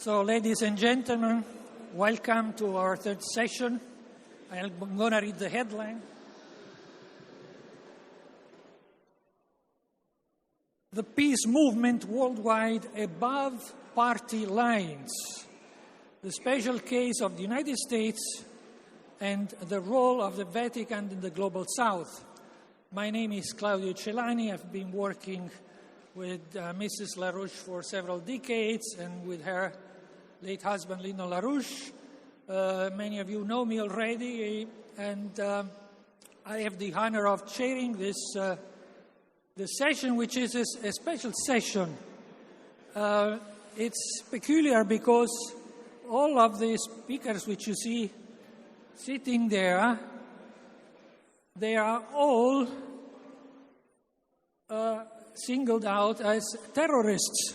So, ladies and gentlemen, welcome to our third session. I'm going to read the headline. The peace movement worldwide above party lines. The special case of the United States and the role of the Vatican in the global South. My name is Claudio Celani. I've been working with Mrs. LaRouche for several decades and with her late husband, Lino LaRouche. Many of you know me already, and I have the honor of chairing this session, which is a special session. It's peculiar because all of the speakers which you see sitting there, they are all singled out as terrorists.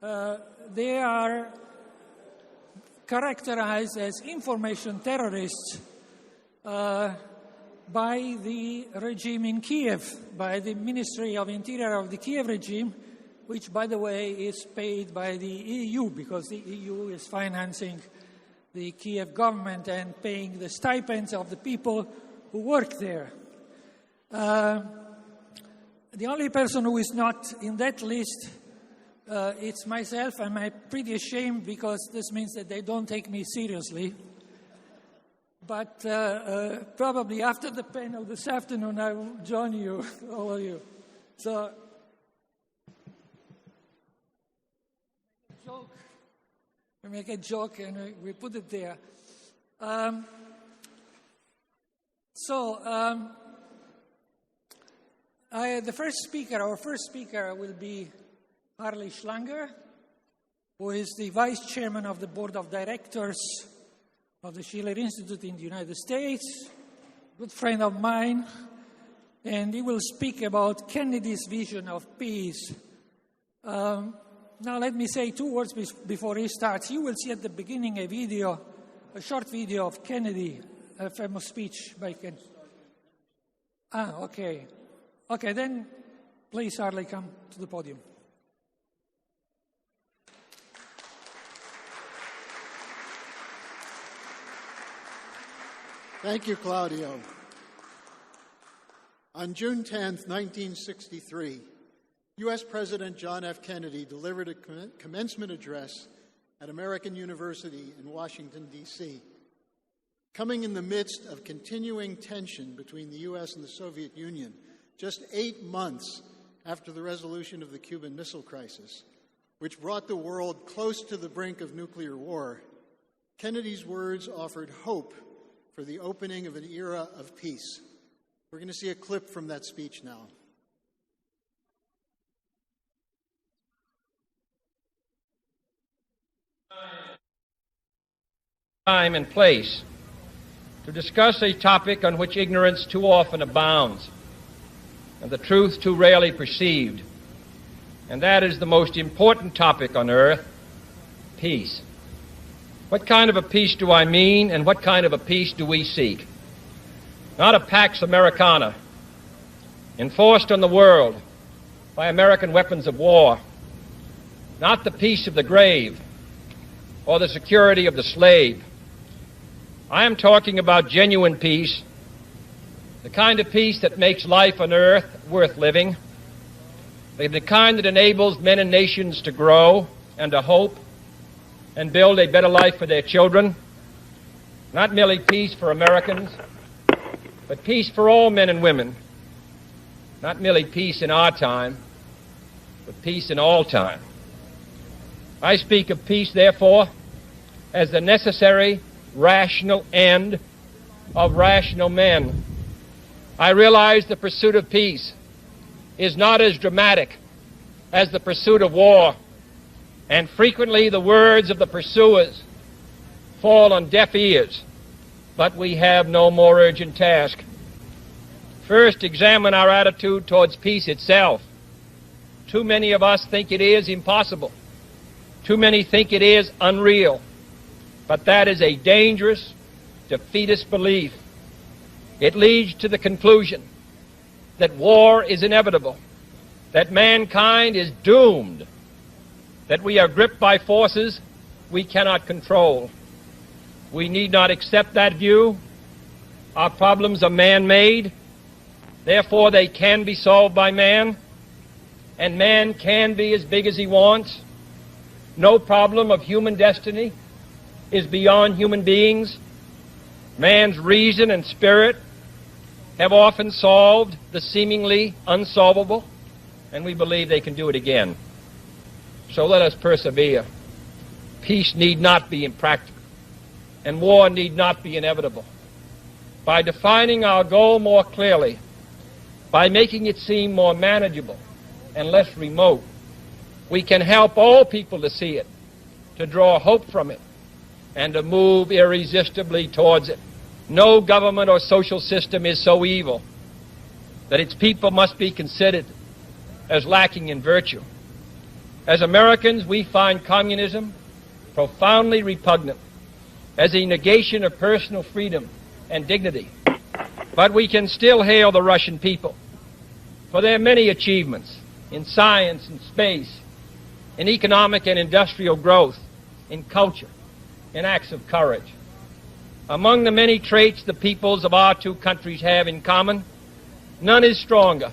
They are characterized as information terrorists by the regime in Kiev, by the Ministry of Interior of the Kiev regime, which, by the way, is paid by the EU, because the EU is financing the Kiev government and paying the stipends of the people who work there. The only person who is not in that list, it's myself. I'm pretty ashamed because this means that they don't take me seriously. But probably after the panel this afternoon, I will join you, all of you. So, we make a joke and we put it there. Our first speaker will be Harley Schlanger, who is the vice chairman of the board of directors of the Schiller Institute in the United States, good friend of mine, and he will speak about Kennedy's vision of peace. Now let me say two words before he starts. You will see at the beginning a short video of Kennedy, a famous speech by Kennedy. Okay. Okay, then please, Harley, come to the podium. Thank you, Claudio. On June 10th, 1963, U.S. President John F. Kennedy delivered a commencement address at American University in Washington, D.C. Coming in the midst of continuing tension between the U.S. and the Soviet Union, just 8 months after the resolution of the Cuban Missile Crisis, which brought the world close to the brink of nuclear war, Kennedy's words offered hope for the opening of an era of peace. We're going to see a clip from that speech now. Time and place to discuss a topic on which ignorance too often abounds and the truth too rarely perceived, and that is the most important topic on earth, peace. What kind of a peace do I mean, and what kind of a peace do we seek? Not a Pax Americana, enforced on the world by American weapons of war. Not the peace of the grave or the security of the slave. I am talking about genuine peace, the kind of peace that makes life on earth worth living, the kind that enables men and nations to grow and to hope and build a better life for their children. Not merely peace for Americans, but peace for all men and women. Not merely peace in our time, but peace in all time. I speak of peace, therefore, as the necessary, rational end of rational men. I realize the pursuit of peace is not as dramatic as the pursuit of war, and frequently the words of the pursuers fall on deaf ears, but we have no more urgent task. First, examine our attitude towards peace itself. Too many of us think it is impossible. Too many think it is unreal. But that is a dangerous, defeatist belief. It leads to the conclusion that war is inevitable, that mankind is doomed, that we are gripped by forces we cannot control. We need not accept that view. Our problems are man-made. Therefore, they can be solved by man, and man can be as big as he wants. No problem of human destiny is beyond human beings. Man's reason and spirit have often solved the seemingly unsolvable, and we believe they can do it again. So let us persevere. Peace need not be impractical, and war need not be inevitable. By defining our goal more clearly, by making it seem more manageable and less remote, we can help all people to see it, to draw hope from it, and to move irresistibly towards it. No government or social system is so evil that its people must be considered as lacking in virtue. As Americans, we find communism profoundly repugnant as a negation of personal freedom and dignity. But we can still hail the Russian people for their many achievements in science and space, in economic and industrial growth, in culture, in acts of courage. Among the many traits the peoples of our two countries have in common, none is stronger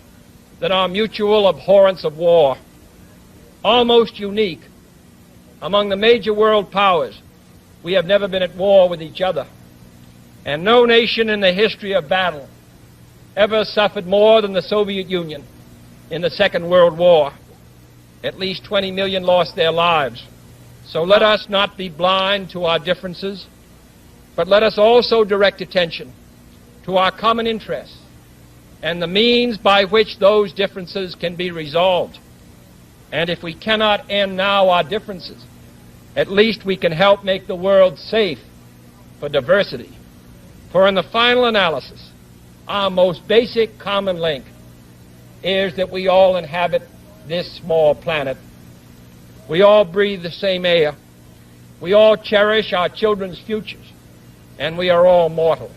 than our mutual abhorrence of war. Almost unique among the major world powers, we have never been at war with each other, and no nation in the history of battle ever suffered more than the Soviet Union in the Second World War. At least 20 million lost their lives. So let us not be blind to our differences, but let us also direct attention to our common interests and the means by which those differences can be resolved. And if we cannot end now our differences, at least we can help make the world safe for diversity. For in the final analysis, our most basic common link is that we all inhabit this small planet. We all breathe the same air. We all cherish our children's futures, and we are all mortal.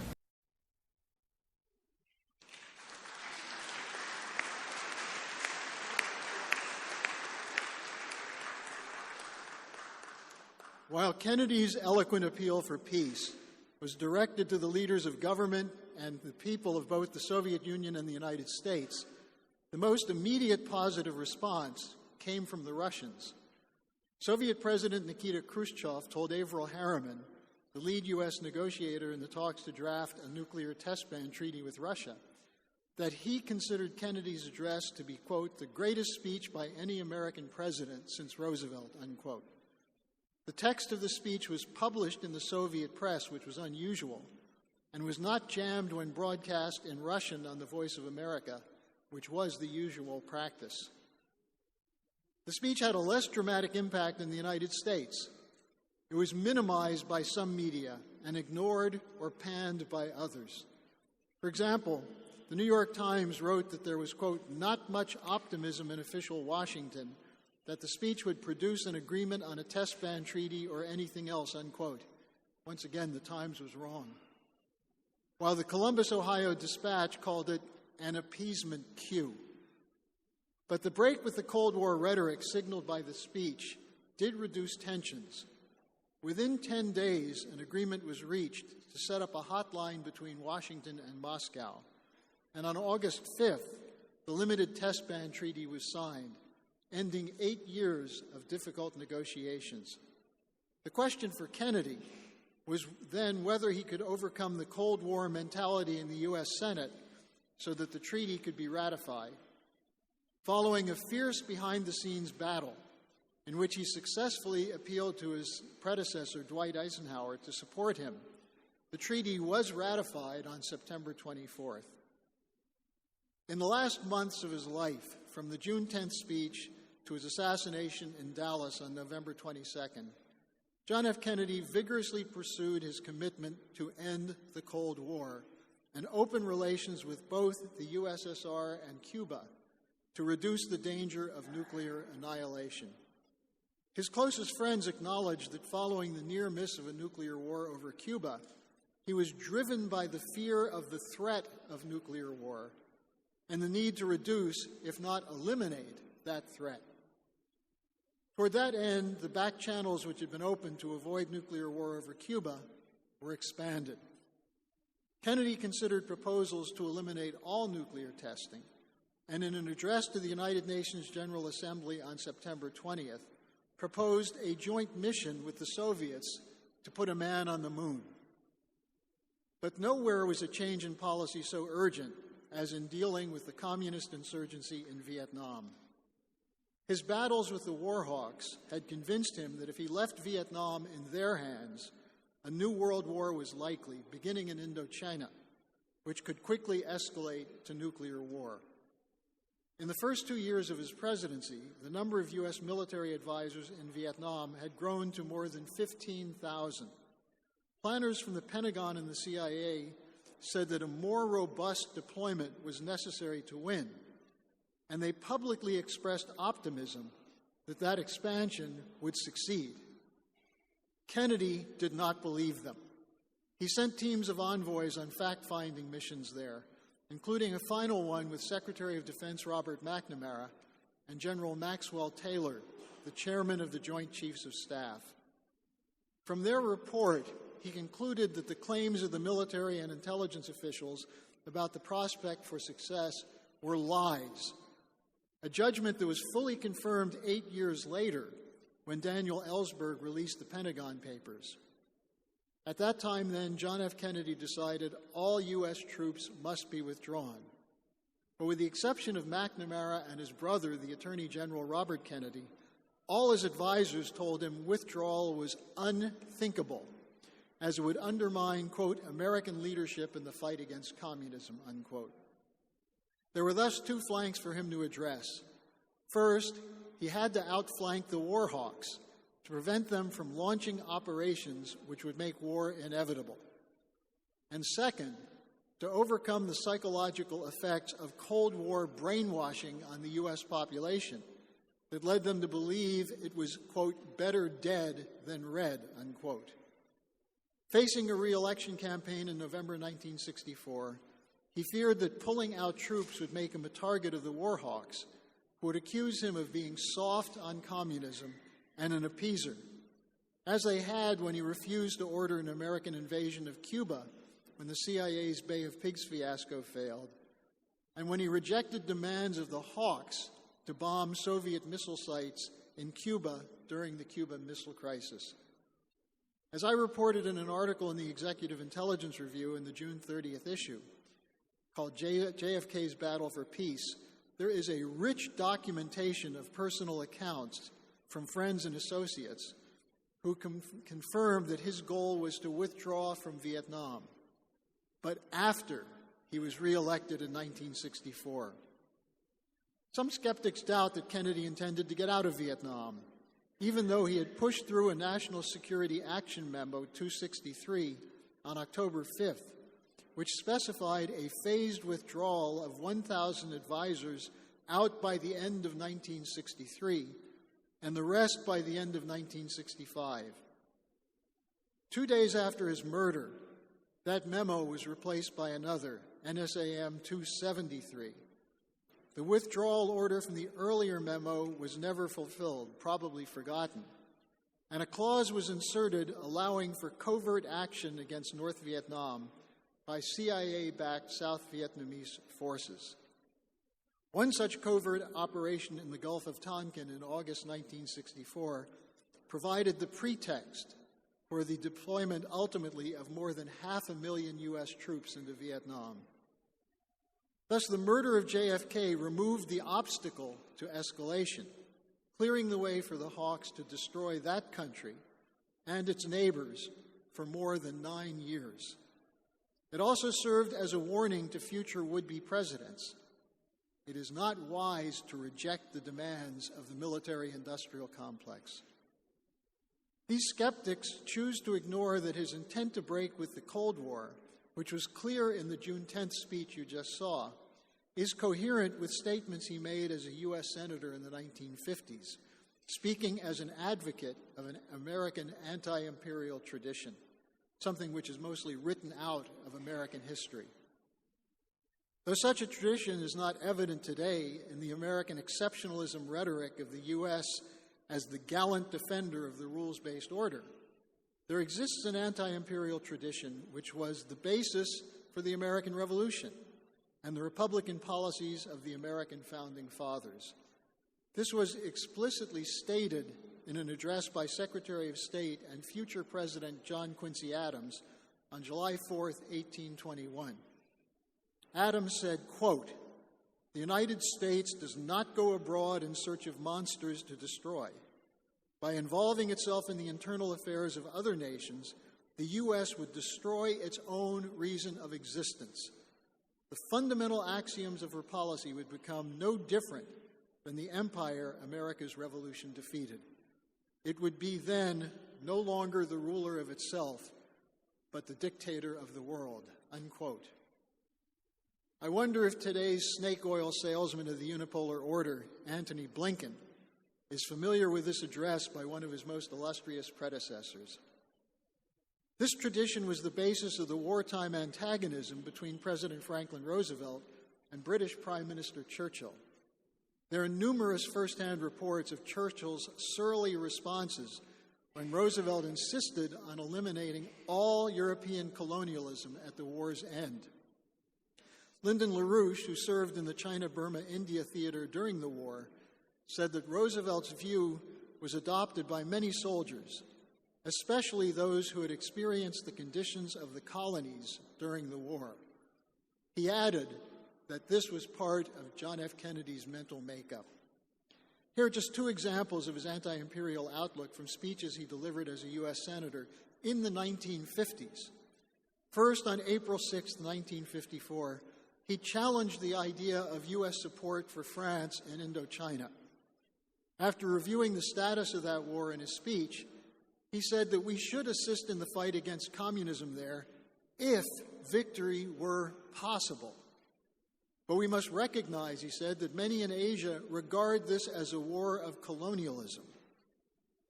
While Kennedy's eloquent appeal for peace was directed to the leaders of government and the people of both the Soviet Union and the United States, the most immediate positive response came from the Russians. Soviet President Nikita Khrushchev told Averell Harriman, the lead U.S. negotiator in the talks to draft a nuclear test ban treaty with Russia, that he considered Kennedy's address to be, quote, the greatest speech by any American president since Roosevelt, unquote. The text of the speech was published in the Soviet press, which was unusual, and was not jammed when broadcast in Russian on the Voice of America, which was the usual practice. The speech had a less dramatic impact in the United States. It was minimized by some media and ignored or panned by others. For example, the New York Times wrote that there was, quote, not much optimism in official Washington that the speech would produce an agreement on a test ban treaty or anything else, unquote. Once again, the Times was wrong. While the Columbus, Ohio Dispatch called it an appeasement cue. But the break with the Cold War rhetoric signaled by the speech did reduce tensions. Within 10 days, an agreement was reached to set up a hotline between Washington and Moscow. And on August 5th, the limited test ban treaty was signed, ending 8 years of difficult negotiations. The question for Kennedy was then whether he could overcome the Cold War mentality in the U.S. Senate so that the treaty could be ratified. Following a fierce behind-the-scenes battle in which he successfully appealed to his predecessor, Dwight Eisenhower, to support him, the treaty was ratified on September 24th. In the last months of his life, from the June 10th speech to his assassination in Dallas on November 22nd, John F. Kennedy vigorously pursued his commitment to end the Cold War and open relations with both the USSR and Cuba to reduce the danger of nuclear annihilation. His closest friends acknowledged that following the near miss of a nuclear war over Cuba, he was driven by the fear of the threat of nuclear war and the need to reduce, if not eliminate, that threat. Toward that end, the back channels which had been opened to avoid nuclear war over Cuba were expanded. Kennedy considered proposals to eliminate all nuclear testing, and in an address to the United Nations General Assembly on September 20th, proposed a joint mission with the Soviets to put a man on the moon. But nowhere was a change in policy so urgent as in dealing with the communist insurgency in Vietnam. His battles with the war hawks had convinced him that if he left Vietnam in their hands, a new world war was likely, beginning in Indochina, which could quickly escalate to nuclear war. In the first 2 years of his presidency, the number of U.S. military advisors in Vietnam had grown to more than 15,000. Planners from the Pentagon and the CIA said that a more robust deployment was necessary to win, and they publicly expressed optimism that that expansion would succeed. Kennedy did not believe them. He sent teams of envoys on fact-finding missions there, including a final one with Secretary of Defense Robert McNamara and General Maxwell Taylor, the chairman of the Joint Chiefs of Staff. From their report, he concluded that the claims of the military and intelligence officials about the prospect for success were lies, a judgment that was fully confirmed 8 years later when Daniel Ellsberg released the Pentagon Papers. At that time, then, John F. Kennedy decided all U.S. troops must be withdrawn. But with the exception of McNamara and his brother, the Attorney General Robert Kennedy, all his advisors told him withdrawal was unthinkable, as it would undermine, quote, American leadership in the fight against communism, unquote. There were thus two flanks for him to address. First, he had to outflank the war hawks to prevent them from launching operations which would make war inevitable. And second, to overcome the psychological effects of Cold War brainwashing on the U.S. population that led them to believe it was, quote, better dead than red, unquote. Facing a re-election campaign in November 1964, he feared that pulling out troops would make him a target of the war hawks, who would accuse him of being soft on communism and an appeaser, as they had when he refused to order an American invasion of Cuba when the CIA's Bay of Pigs fiasco failed, and when he rejected demands of the hawks to bomb Soviet missile sites in Cuba during the Cuban Missile Crisis. As I reported in an article in the Executive Intelligence Review in the June 30th issue, called JFK's Battle for Peace, there is a rich documentation of personal accounts from friends and associates who confirmed that his goal was to withdraw from Vietnam, but after he was reelected in 1964. Some skeptics doubt that Kennedy intended to get out of Vietnam, even though he had pushed through a National Security Action Memo 263 on October 5th, which specified a phased withdrawal of 1,000 advisors out by the end of 1963 and the rest by the end of 1965. 2 days after his murder, that memo was replaced by another, NSAM 273. The withdrawal order from the earlier memo was never fulfilled, probably forgotten, and a clause was inserted allowing for covert action against North Vietnam by CIA-backed South Vietnamese forces. One such covert operation in the Gulf of Tonkin in August 1964 provided the pretext for the deployment ultimately of more than 500,000 U.S. troops into Vietnam. Thus, the murder of JFK removed the obstacle to escalation, clearing the way for the Hawks to destroy that country and its neighbors for more than 9 years. It also served as a warning to future would-be presidents. It is not wise to reject the demands of the military-industrial complex. These skeptics choose to ignore that his intent to break with the Cold War, which was clear in the June 10th speech you just saw, is coherent with statements he made as a U.S. Senator in the 1950s, speaking as an advocate of an American anti-imperial tradition, something which is mostly written out of American history. Though such a tradition is not evident today in the American exceptionalism rhetoric of the U.S. as the gallant defender of the rules-based order. There exists an anti-imperial tradition which was the basis for the American Revolution and the Republican policies of the American founding fathers. This was explicitly stated in an address by Secretary of State and future President John Quincy Adams on July 4, 1821. Adams said, quote, "The United States does not go abroad in search of monsters to destroy. By involving itself in the internal affairs of other nations, the U.S. would destroy its own reason of existence. The fundamental axioms of her policy would become no different than the empire America's revolution defeated. It would be then no longer the ruler of itself, but the dictator of the world," unquote. I wonder if today's snake oil salesman of the unipolar order, Antony Blinken, is familiar with this address by one of his most illustrious predecessors. This tradition was the basis of the wartime antagonism between President Franklin Roosevelt and British Prime Minister Churchill. There are numerous first-hand reports of Churchill's surly responses when Roosevelt insisted on eliminating all European colonialism at the war's end. Lyndon LaRouche, who served in the China-Burma-India theater during the war, said that Roosevelt's view was adopted by many soldiers, especially those who had experienced the conditions of the colonies during the war. He added that this was part of John F. Kennedy's mental makeup. Here are just two examples of his anti-imperial outlook from speeches he delivered as a U.S. Senator in the 1950s. First, on April 6, 1954, he challenged the idea of U.S. support for France in Indochina. After reviewing the status of that war in his speech, he said that we should assist in the fight against communism there if victory were possible. But we must recognize, he said, that many in Asia regard this as a war of colonialism.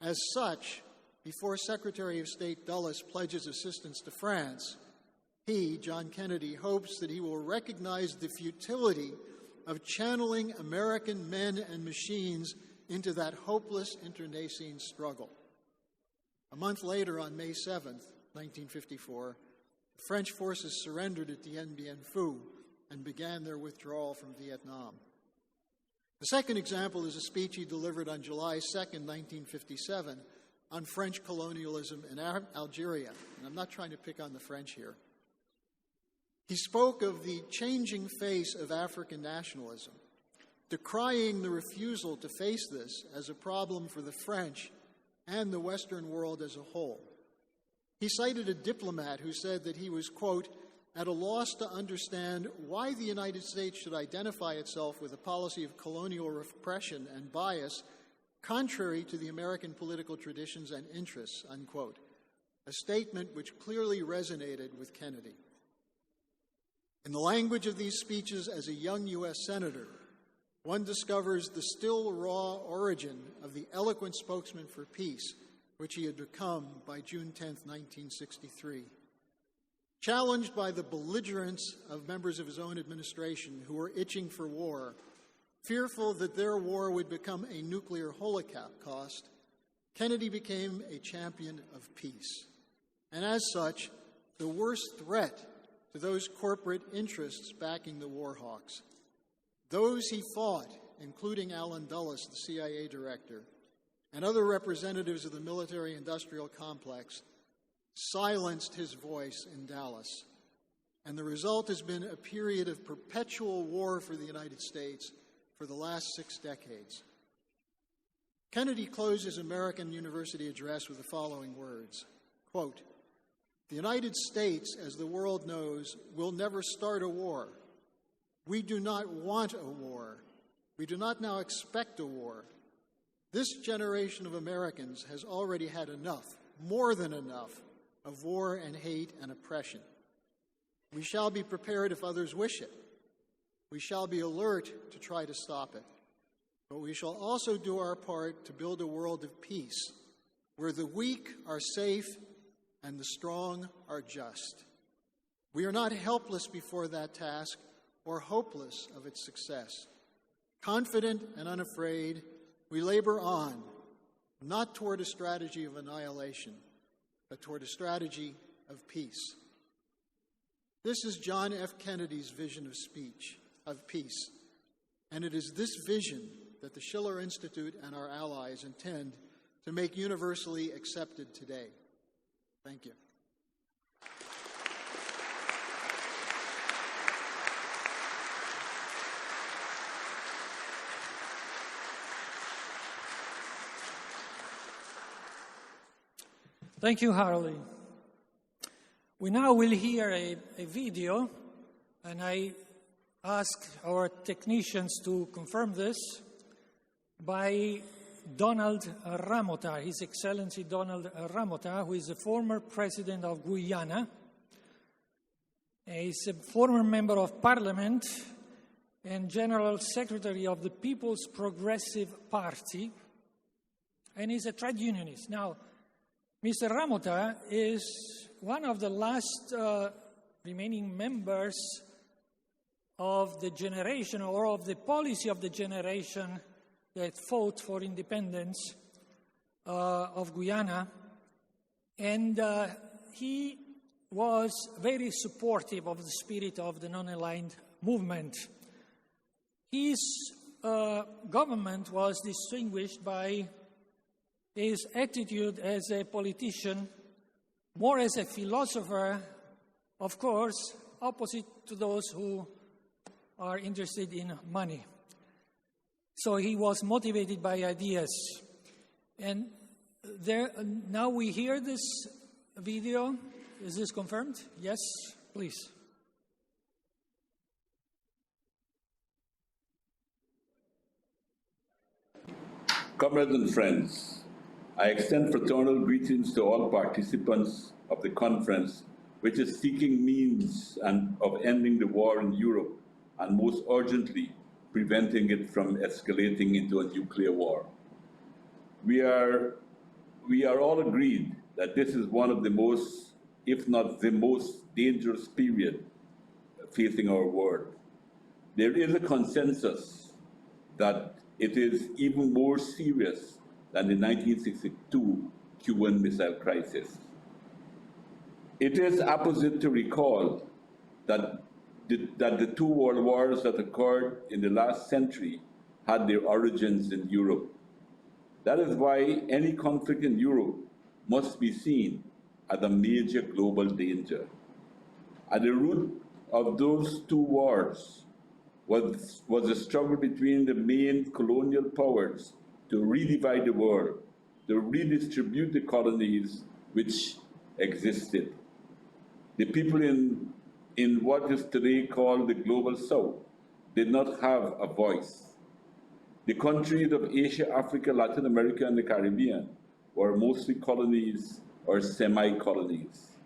As such, before Secretary of State Dulles pledges assistance to France, he, John Kennedy, hopes that he will recognize the futility of channeling American men and machines into that hopeless internecine struggle. A month later, on May 7, 1954, the French forces surrendered at Dien Bien Phu and began their withdrawal from Vietnam. The second example is a speech he delivered on July 2, 1957, on French colonialism in Algeria. And I'm not trying to pick on the French here. He spoke of the changing face of African nationalism, decrying the refusal to face this as a problem for the French and the Western world as a whole. He cited a diplomat who said that he was, quote, "at a loss to understand why the United States should identify itself with a policy of colonial repression and bias contrary to the American political traditions and interests," unquote, a statement which clearly resonated with Kennedy. In the language of these speeches as a young U.S. Senator, one discovers the still raw origin of the eloquent spokesman for peace, which he had become by June 10, 1963. Challenged by the belligerence of members of his own administration who were itching for war, fearful that their war would become a nuclear holocaust, Kennedy became a champion of peace. And as such, the worst threat to those corporate interests backing the war hawks. Those he fought, including Allen Dulles, the CIA director, and other representatives of the military-industrial complex, silenced his voice in Dallas. And the result has been a period of perpetual war for the United States for the last 6 decades. Kennedy closed his American University address with the following words, quote, "The United States, as the world knows, will never start a war. We do not want a war. We do not now expect a war. This generation of Americans has already had enough, more than enough, of war and hate and oppression. We shall be prepared if others wish it. We shall be alert to try to stop it. But we shall also do our part to build a world of peace, where the weak are safe and the strong are just. We are not helpless before that task or hopeless of its success. Confident and unafraid, we labor on, not toward a strategy of annihilation, but toward a strategy of peace. This is John F. Kennedy's vision of peace, and it is this vision that the Schiller Institute and our allies intend to make universally accepted today. Thank you. Thank you, Harley. We now will hear a video, and I ask our technicians to confirm this, by Donald Ramotar, His Excellency Donald Ramotar, who is the former president of Guyana. He's a former member of parliament and general secretary of the People's Progressive Party, and he's a trade unionist. Now, Mr. Ramotar is one of the last remaining members of the generation, or of the policy of the generation that fought for independence of Guyana, and he was very supportive of the spirit of the non-aligned movement. His government was distinguished by his attitude as a politician, more as a philosopher, of course, opposite to those who are interested in money. So he was motivated by ideas. And now we hear this video. Is this confirmed? Yes, please. Comrades and friends, I extend fraternal greetings to all participants of the conference, which is seeking means of ending the war in Europe, and most urgently, preventing it from escalating into a nuclear war. We are all agreed that this is one of the most, if not the most dangerous period facing our world. There is a consensus that it is even more serious than the 1962 Cuban Missile Crisis. It is apposite to recall that the two world wars that occurred in the last century had their origins in Europe. That is why any conflict in Europe must be seen as a major global danger. At the root of those two wars was a struggle between the main colonial powers to redivide the world, to redistribute the colonies which existed. The people in what is today called the Global South did not have a voice. The countries of Asia, Africa, Latin America, and the Caribbean were mostly colonies or semi-colonies.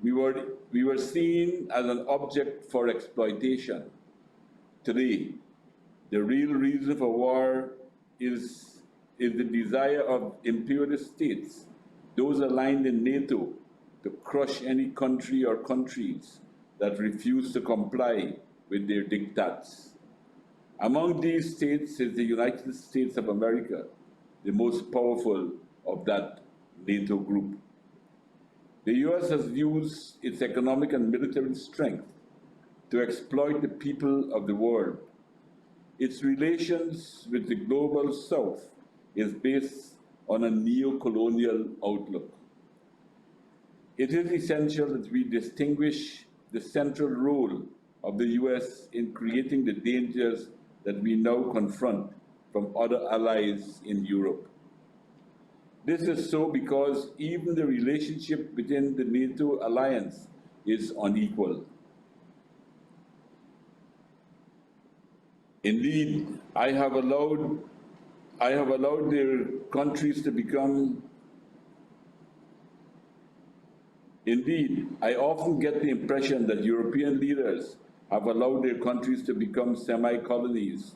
We were seen as an object for exploitation. Today, the real reason for war is the desire of imperialist states, those aligned in NATO, to crush any country or countries that refuse to comply with their diktats. Among these states is the United States of America, the most powerful of that NATO group. The US has used its economic and military strength to exploit the people of the world. Its relations with the Global South is based on a neo-colonial outlook. It is essential that we distinguish the central role of the US in creating the dangers that we now confront from other allies in Europe. This is so because even the relationship within the NATO alliance is unequal. Indeed, I have allowed their countries to become. Indeed, I often get the impression that European leaders have allowed their countries to become semi-colonies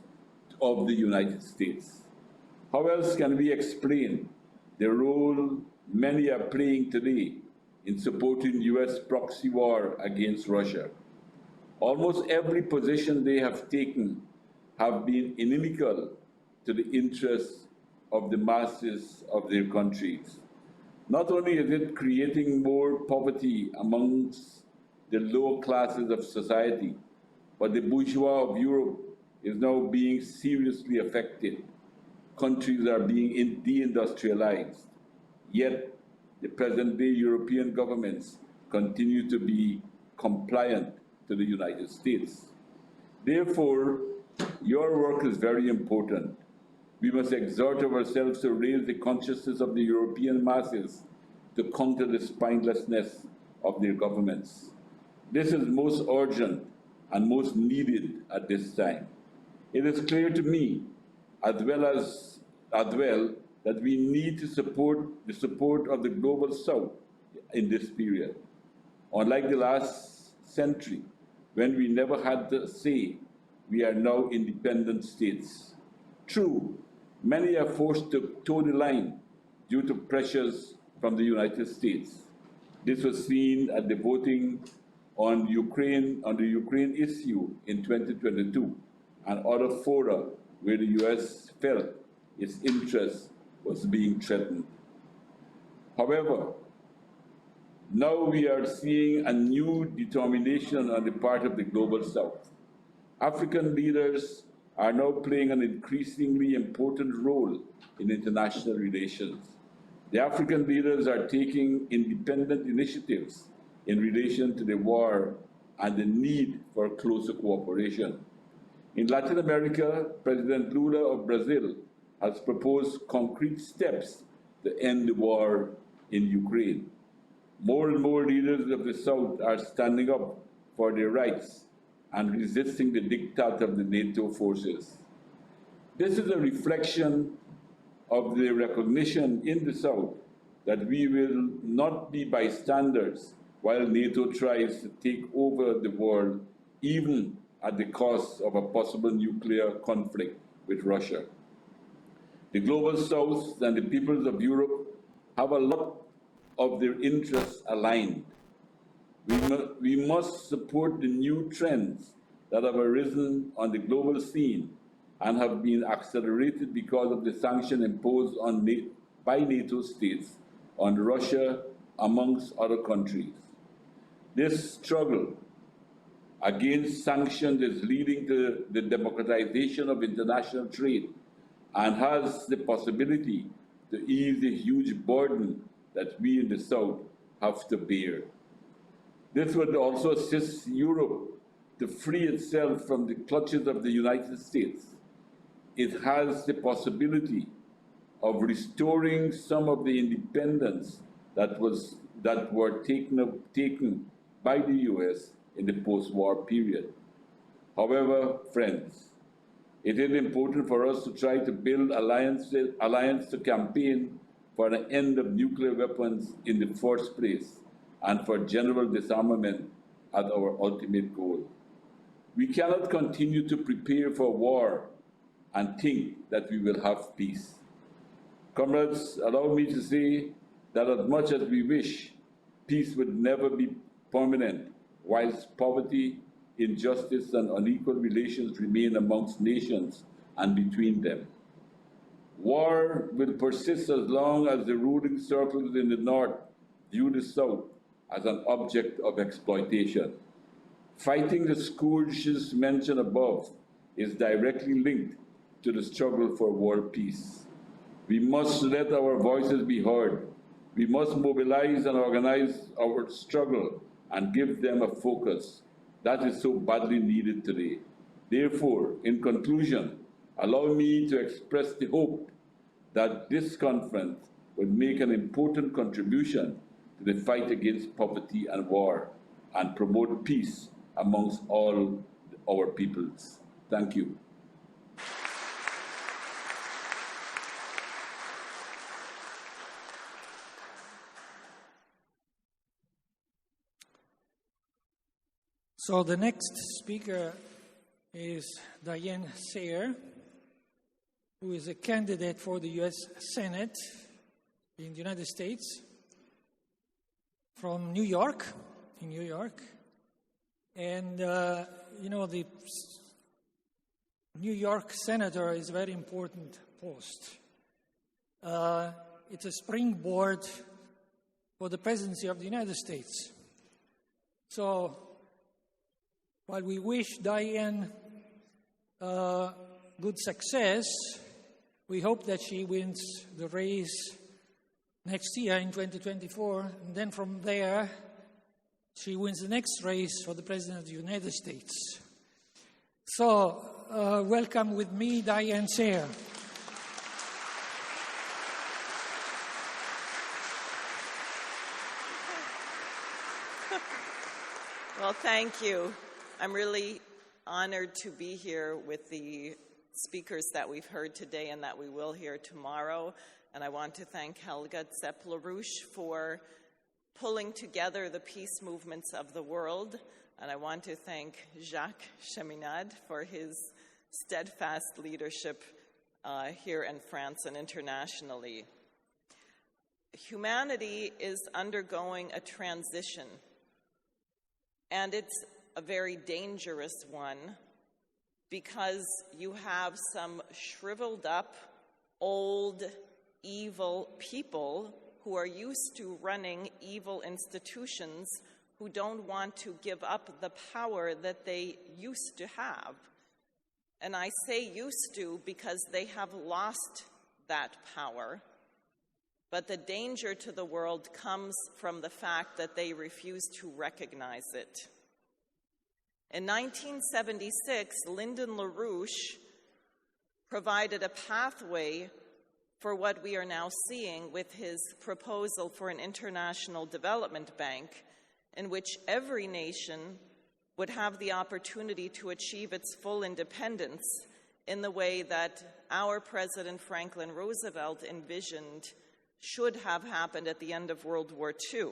of the United States. How else can we explain the role many are playing today in supporting US proxy war against Russia? Almost every position they have taken have been inimical to the interests of the masses of their countries. Not only is it creating more poverty amongst the lower classes of society, but the bourgeois of Europe is now being seriously affected. Countries are being deindustrialized. Yet, the present-day European governments continue to be compliant to the United States. Therefore, your work is very important. We must exhort ourselves to raise the consciousness of the European masses to counter the spinelessness of their governments. This is most urgent and most needed at this time. It is clear to me, as well, that we need to support the support of the Global South in this period. Unlike the last century, when we never had to say, we are now independent states. True, many are forced to toe the line due to pressures from the United States. This was seen at the voting on the Ukraine issue in 2022 and other fora where the US felt its interest was being threatened. However, now we are seeing a new determination on the part of the Global South. African leaders are now playing an increasingly important role in international relations. The African leaders are taking independent initiatives in relation to the war and the need for closer cooperation. In Latin America, President Lula of Brazil has proposed concrete steps to end the war in Ukraine. More and more leaders of the South are standing up for their rights and resisting the diktat of the NATO forces. This is a reflection of the recognition in the South that we will not be bystanders while NATO tries to take over the world, even at the cost of a possible nuclear conflict with Russia. The Global South and the peoples of Europe have a lot of their interests aligned. We must support the new trends that have arisen on the global scene and have been accelerated because of the sanction imposed by NATO states on Russia, amongst other countries. This struggle against sanctions is leading to the democratization of international trade and has the possibility to ease the huge burden that we in the South have to bear. This would also assist Europe to free itself from the clutches of the United States. It has the possibility of restoring some of the independence that were taken by the US in the post-war period. However, friends, it is important for us to try to build alliance to campaign for an end of nuclear weapons in the first place and for general disarmament as our ultimate goal. We cannot continue to prepare for war and think that we will have peace. Comrades, allow me to say that as much as we wish, peace would never be permanent, whilst poverty, injustice, and unequal relations remain amongst nations and between them. War will persist as long as the ruling circles in the North view the South as an object of exploitation. Fighting the scourges mentioned above is directly linked to the struggle for world peace. We must let our voices be heard. We must mobilize and organize our struggle and give them a focus that is so badly needed today. Therefore, in conclusion, allow me to express the hope that this conference would make an important contribution to the fight against poverty and war and promote peace amongst all our peoples. Thank you. So the next speaker is Diane Sare, who is a candidate for the U.S. Senate in the United States from New York, And, the New York senator is a very important post. it's a springboard for the presidency of the United States. So, while we wish Diane good success, we hope that she wins the race next year in 2024, and then from there, she wins the next race for the President of the United States. So, welcome with me, Diane Sare. Well, thank you. I'm really honored to be here with the speakers that we've heard today and that we will hear tomorrow. And I want to thank Helga Zepp-LaRouche for pulling together the peace movements of the world. And I want to thank Jacques Cheminade for his steadfast leadership here in France and internationally. Humanity is undergoing a transition, and it's a very dangerous one because you have some shriveled up, old, evil people who are used to running evil institutions who don't want to give up the power that they used to have. And I say used to because they have lost that power. But the danger to the world comes from the fact that they refuse to recognize it. In 1976, Lyndon LaRouche provided a pathway for what we are now seeing with his proposal for an international development bank, in which every nation would have the opportunity to achieve its full independence in the way that our President Franklin Roosevelt envisioned should have happened at the end of World War II.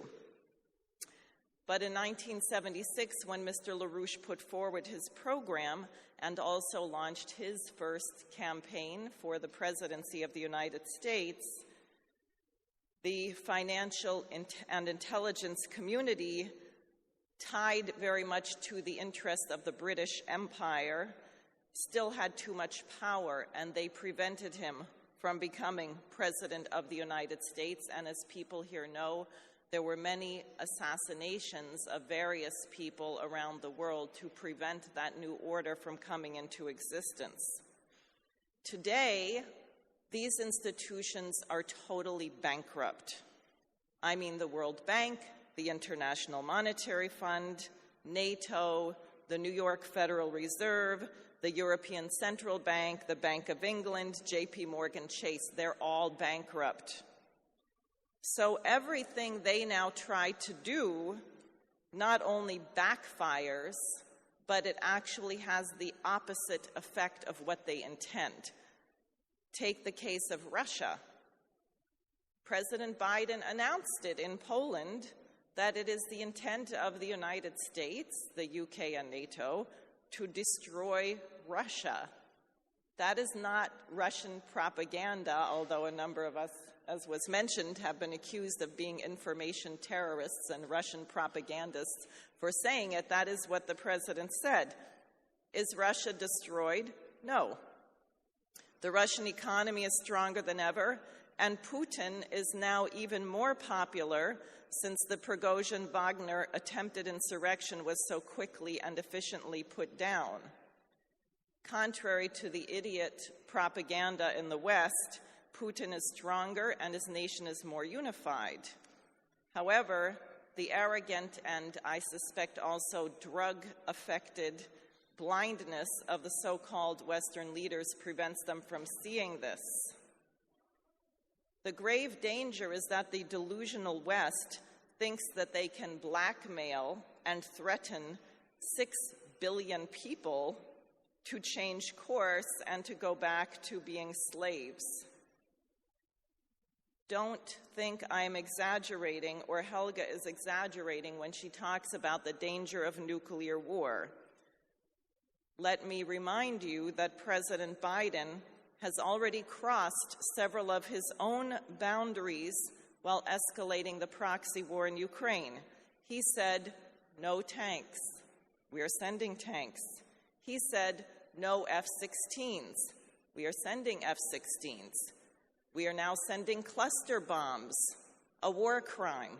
But in 1976, when Mr. LaRouche put forward his program and also launched his first campaign for the presidency of the United States, the financial and intelligence community, tied very much to the interest of the British Empire, still had too much power, and they prevented him from becoming President of the United States. And as people here know, there were many assassinations of various people around the world to prevent that new order from coming into existence. Today, these institutions are totally bankrupt. I mean the World Bank, the International Monetary Fund, NATO, the New York Federal Reserve, the European Central Bank, the Bank of England, J.P. Morgan Chase. They're all bankrupt. So everything they now try to do not only backfires, but it actually has the opposite effect of what they intend. Take the case of Russia. President Biden announced it in Poland that it is the intent of the United States, the UK, and NATO to destroy Russia. That is not Russian propaganda, although a number of us, as was mentioned, have been accused of being information terrorists and Russian propagandists for saying it. That is what the president said. Is Russia destroyed? No. The Russian economy is stronger than ever, and Putin is now even more popular since the Prigozhin-Wagner attempted insurrection was so quickly and efficiently put down. Contrary to the idiot propaganda in the West, Putin is stronger and his nation is more unified. However, the arrogant and, I suspect, also drug-affected blindness of the so-called Western leaders prevents them from seeing this. The grave danger is that the delusional West thinks that they can blackmail and threaten 6 billion people to change course and to go back to being slaves. Don't think I'm exaggerating, or Helga is exaggerating when she talks about the danger of nuclear war. Let me remind you that President Biden has already crossed several of his own boundaries while escalating the proxy war in Ukraine. He said, no tanks. We are sending tanks. He said, no F-16s. We are sending F-16s. We are now sending cluster bombs, a war crime.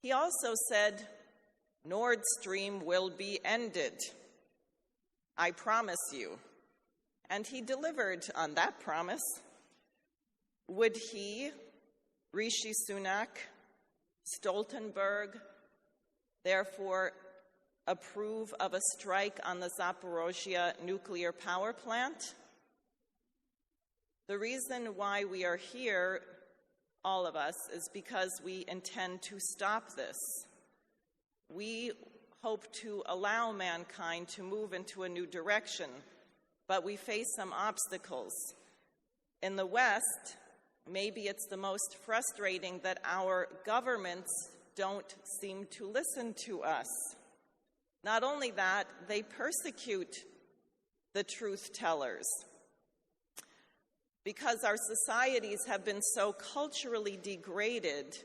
He also said, Nord Stream will be ended. I promise you. And he delivered on that promise. Would he, Rishi Sunak, Stoltenberg, therefore approve of a strike on the Zaporozhye nuclear power plant? The reason why we are here, all of us, is because we intend to stop this. We hope to allow mankind to move into a new direction, but we face some obstacles. In the West, maybe it's the most frustrating that our governments don't seem to listen to us. Not only that, they persecute the truth tellers. Because our societies have been so culturally degraded,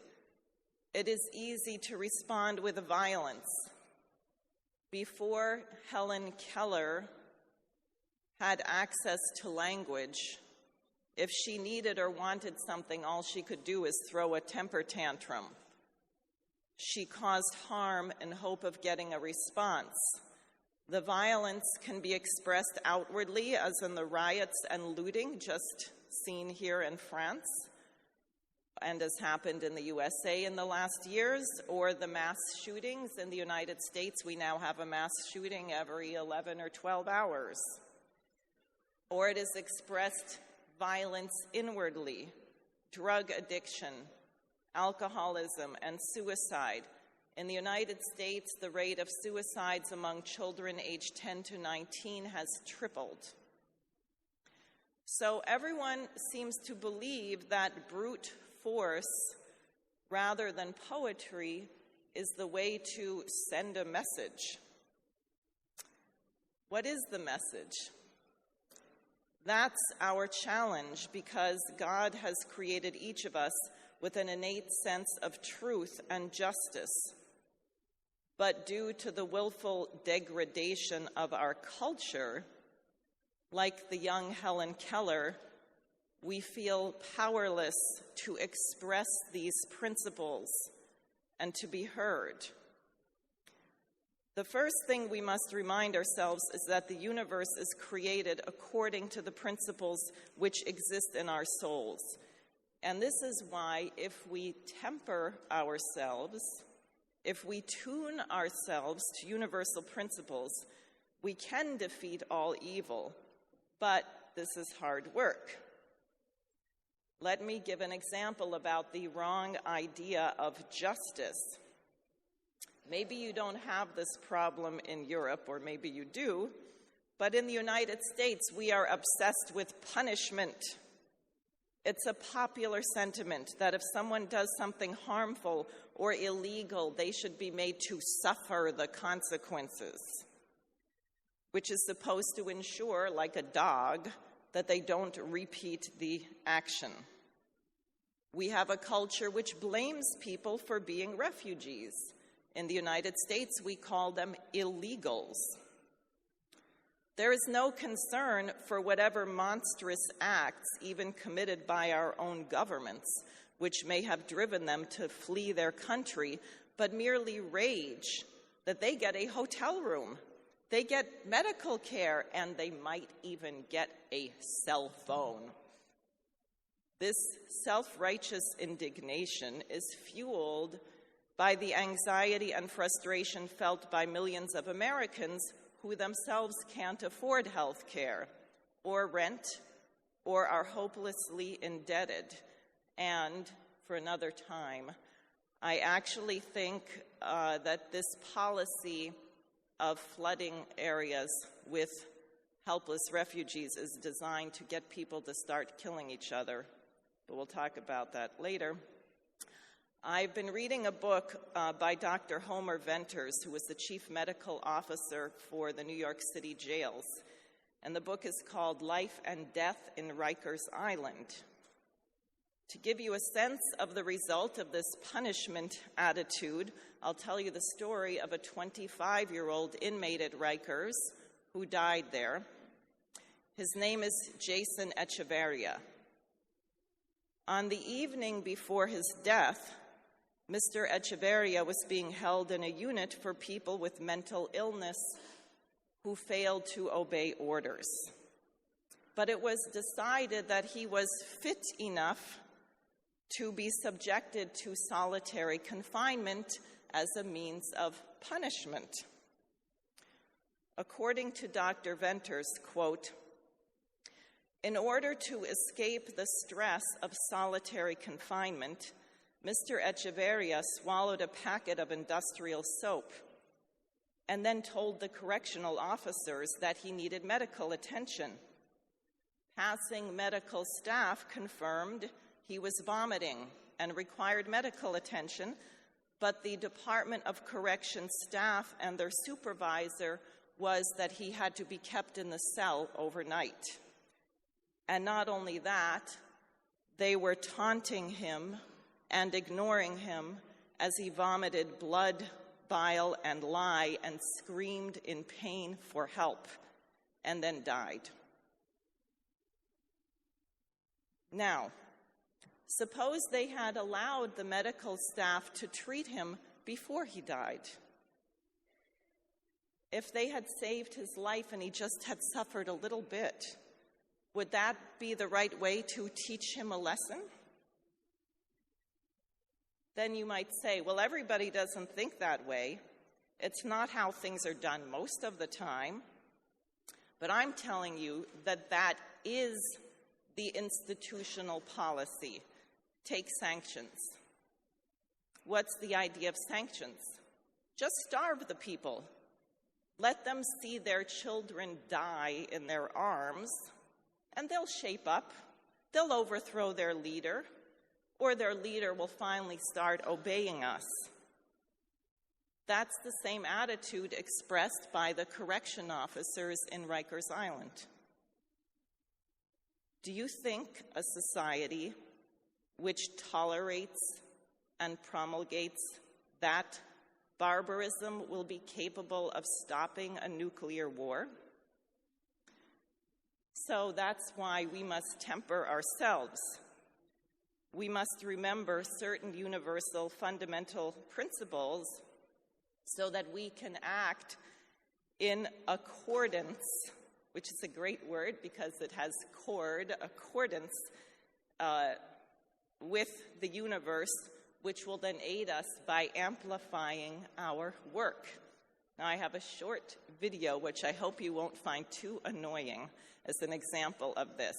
it is easy to respond with violence. Before Helen Keller had access to language, if she needed or wanted something, all she could do is throw a temper tantrum. She caused harm in hope of getting a response. The violence can be expressed outwardly, as in the riots and looting just seen here in France, and has happened in the USA in the last years, or the mass shootings in the United States. We now have a mass shooting every 11 or 12 hours. Or it is expressed violence inwardly, drug addiction, alcoholism, and suicide. In the United States, the rate of suicides among children aged 10 to 19 has tripled. So everyone seems to believe that brute force, rather than poetry, is the way to send a message. What is the message? That's our challenge, because God has created each of us with an innate sense of truth and justice. But due to the willful degradation of our culture, like the young Helen Keller, we feel powerless to express these principles and to be heard. The first thing we must remind ourselves is that the universe is created according to the principles which exist in our souls. And this is why, if we temper ourselves, if we tune ourselves to universal principles, we can defeat all evil. But this is hard work. Let me give an example about the wrong idea of justice. Maybe you don't have this problem in Europe, or maybe you do, but in the United States, we are obsessed with punishment. It's a popular sentiment that if someone does something harmful or illegal, they should be made to suffer the consequences, which is supposed to ensure, like a dog, that they don't repeat the action. We have a culture which blames people for being refugees. In the United States, we call them illegals. There is no concern for whatever monstrous acts, even committed by our own governments, which may have driven them to flee their country, but merely rage that they get a hotel room, they get medical care, and they might even get a cell phone. This self-righteous indignation is fueled by the anxiety and frustration felt by millions of Americans who themselves can't afford health care or rent or are hopelessly indebted. And for another time, I actually think that this policy of flooding areas with helpless refugees is designed to get people to start killing each other. But we'll talk about that later. I've been reading a book by Dr. Homer Venters, who was the chief medical officer for the New York City jails. And the book is called Life and Death in Rikers Island. To give you a sense of the result of this punishment attitude, I'll tell you the story of a 25-year-old inmate at Rikers who died there. His name is Jason Echeverria. On the evening before his death, Mr. Echeverria was being held in a unit for people with mental illness who failed to obey orders. But it was decided that he was fit enough to be subjected to solitary confinement as a means of punishment. According to Dr. Venters, quote, "In order to escape the stress of solitary confinement, Mr. Echeverria swallowed a packet of industrial soap and then told the correctional officers that he needed medical attention. Passing medical staff confirmed he was vomiting and required medical attention, but the Department of Correction staff and their supervisor was that he had to be kept in the cell overnight. And not only that, they were taunting him and ignoring him as he vomited blood, bile, and lye and screamed in pain for help, and then died." Now, suppose they had allowed the medical staff to treat him before he died. If they had saved his life and he just had suffered a little bit, would that be the right way to teach him a lesson? Then you might say, well, everybody doesn't think that way. It's not how things are done most of the time. But I'm telling you that that is the institutional policy. Take sanctions. What's the idea of sanctions? Just starve the people. Let them see their children die in their arms, and they'll shape up. They'll overthrow their leader, or their leader will finally start obeying us. That's the same attitude expressed by the correction officers in Rikers Island. Do you think a society which tolerates and promulgates that barbarism will be capable of stopping a nuclear war? So that's why we must temper ourselves. We must remember certain universal fundamental principles so that we can act in accordance, which is a great word because it has accordance with the universe, which will then aid us by amplifying our work. Now, I have a short video, which I hope you won't find too annoying, as an example of this.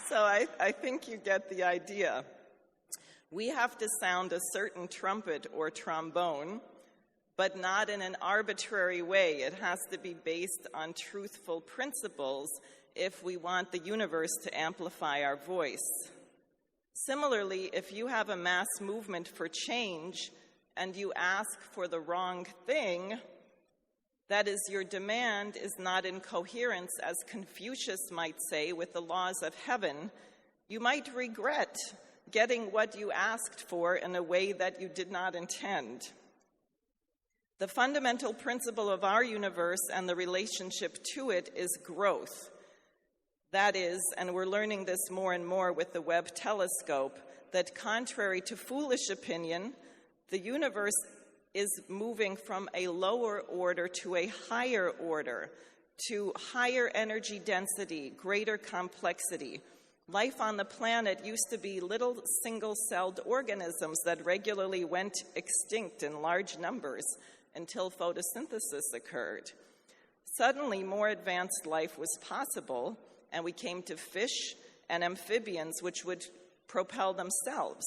So I think you get the idea. We have to sound a certain trumpet or trombone, but not in an arbitrary way. It has to be based on truthful principles if we want the universe to amplify our voice. Similarly, if you have a mass movement for change and you ask for the wrong thing, that is, your demand is not in coherence, as Confucius might say, with the laws of heaven, you might regret getting what you asked for in a way that you did not intend. The fundamental principle of our universe and the relationship to it is growth. That is, and we're learning this more and more with the Webb telescope, that contrary to foolish opinion, the universe is moving from a lower order to a higher order, to higher energy density, greater complexity. Life on the planet used to be little single-celled organisms that regularly went extinct in large numbers until photosynthesis occurred. Suddenly, more advanced life was possible, and we came to fish and amphibians which would propel themselves,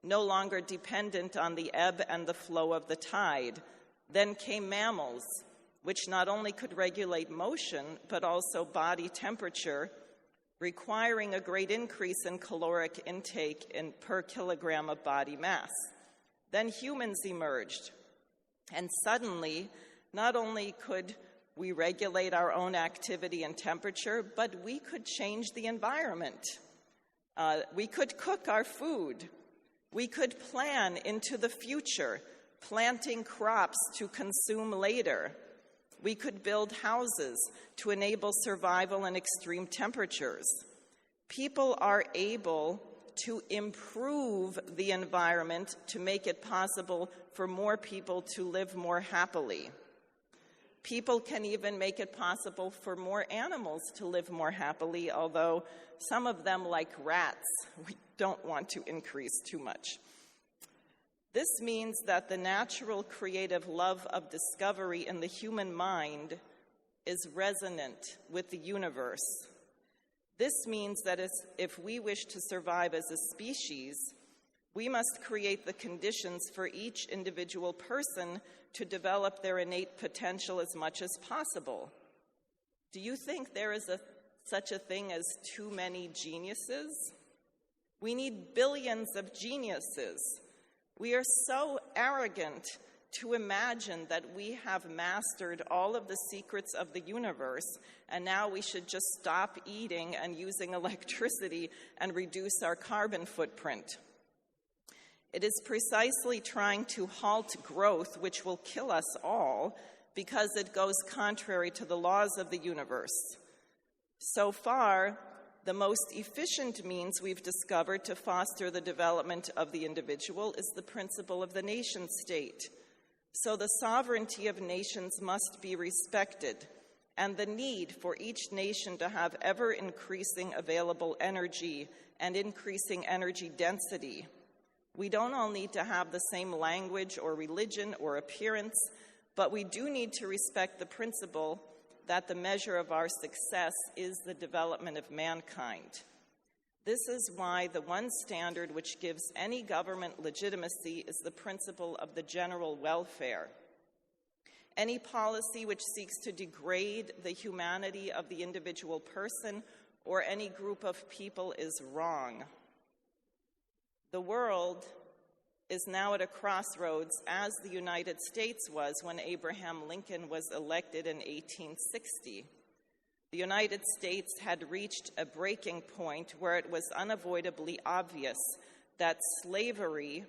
no longer dependent on the ebb and the flow of the tide. Then came mammals, which not only could regulate motion, but also body temperature, requiring a great increase in caloric intake per kilogram of body mass. Then humans emerged, and suddenly, not only could we regulate our own activity and temperature, but we could change the environment. We could cook our food. We could plan into the future, planting crops to consume later. We could build houses to enable survival in extreme temperatures. People are able to improve the environment to make it possible for more people to live more happily. People can even make it possible for more animals to live more happily, although some of them, like rats, we don't want to increase too much. This means that the natural creative love of discovery in the human mind is resonant with the universe. This means that if we wish to survive as a species, we must create the conditions for each individual person to develop their innate potential as much as possible. Do you think there is such a thing as too many geniuses? We need billions of geniuses. We are so arrogant to imagine that we have mastered all of the secrets of the universe, and now we should just stop eating and using electricity and reduce our carbon footprint. It is precisely trying to halt growth which will kill us all, because it goes contrary to the laws of the universe. So far, the most efficient means we've discovered to foster the development of the individual is the principle of the nation state. So the sovereignty of nations must be respected, and the need for each nation to have ever-increasing available energy and increasing energy density. We don't all need to have the same language or religion or appearance, but we do need to respect the principle that the measure of our success is the development of mankind. This is why the one standard which gives any government legitimacy is the principle of the general welfare. Any policy which seeks to degrade the humanity of the individual person or any group of people is wrong. The world is now at a crossroads, as the United States was when Abraham Lincoln was elected in 1860. The United States had reached a breaking point where it was unavoidably obvious that slavery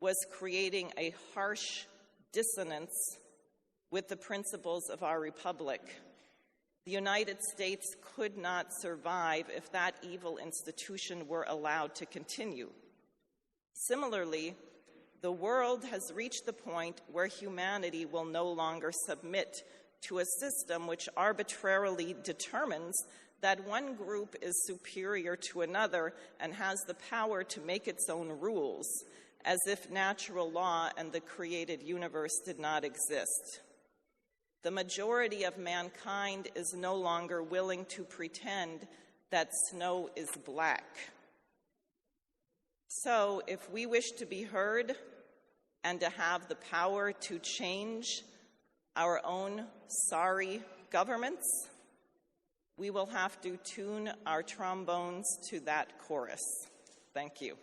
was creating a harsh dissonance with the principles of our republic. The United States could not survive if that evil institution were allowed to continue. Similarly, the world has reached the point where humanity will no longer submit to a system which arbitrarily determines that one group is superior to another and has the power to make its own rules, as if natural law and the created universe did not exist. The majority of mankind is no longer willing to pretend that snow is black. So, if we wish to be heard and to have the power to change our own sorry governments, we will have to tune our trombones to that chorus. Thank you.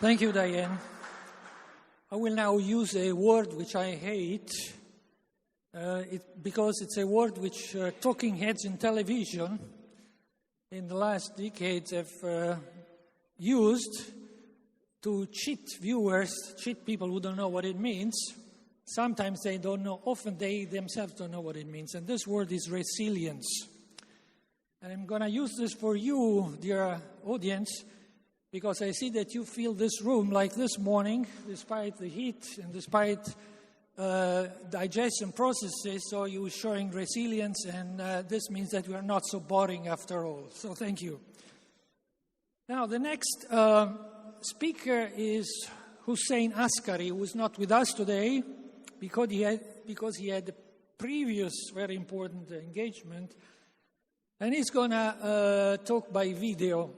Thank you, Diane. I will now use a word which I hate, because it's a word which talking heads in television in the last decades have used to cheat viewers, cheat people who don't know what it means. Sometimes they don't know, often they themselves don't know what it means. And this word is resilience. And I'm going to use this for you, dear audience, because I see that you feel this room like this morning, despite the heat and despite digestion processes, so you're showing resilience, and this means that we are not so boring after all. So thank you. Now, the next speaker is Hussein Askary, who is not with us today because he had a previous very important engagement, and he's going to talk by video.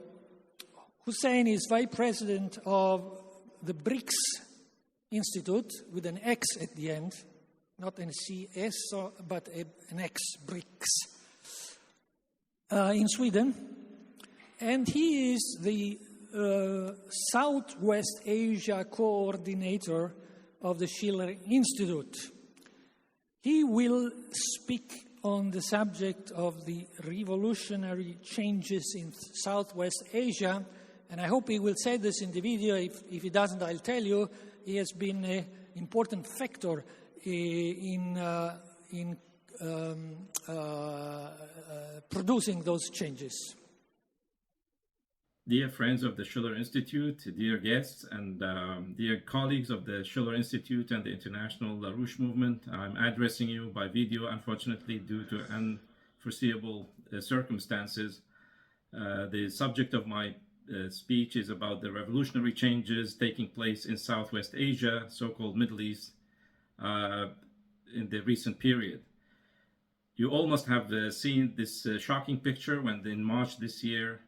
Hussein is vice president of the BRIX Institute, with an X at the end, not an CS, but an X, BRIX, in Sweden. And he is the Southwest Asia coordinator of the Schiller Institute. He will speak on the subject of the revolutionary changes in Southwest Asia. And I hope he will say this in the video. If he doesn't, I'll tell you. He has been an important factor in producing those changes. Dear friends of the Schiller Institute, dear guests, and dear colleagues of the Schiller Institute and the International LaRouche Movement, I'm addressing you by video, unfortunately, due to unforeseeable circumstances. The subject of my speech is about the revolutionary changes taking place in Southwest Asia, so-called Middle East, in the recent period. You all must have seen this shocking picture when in March this year,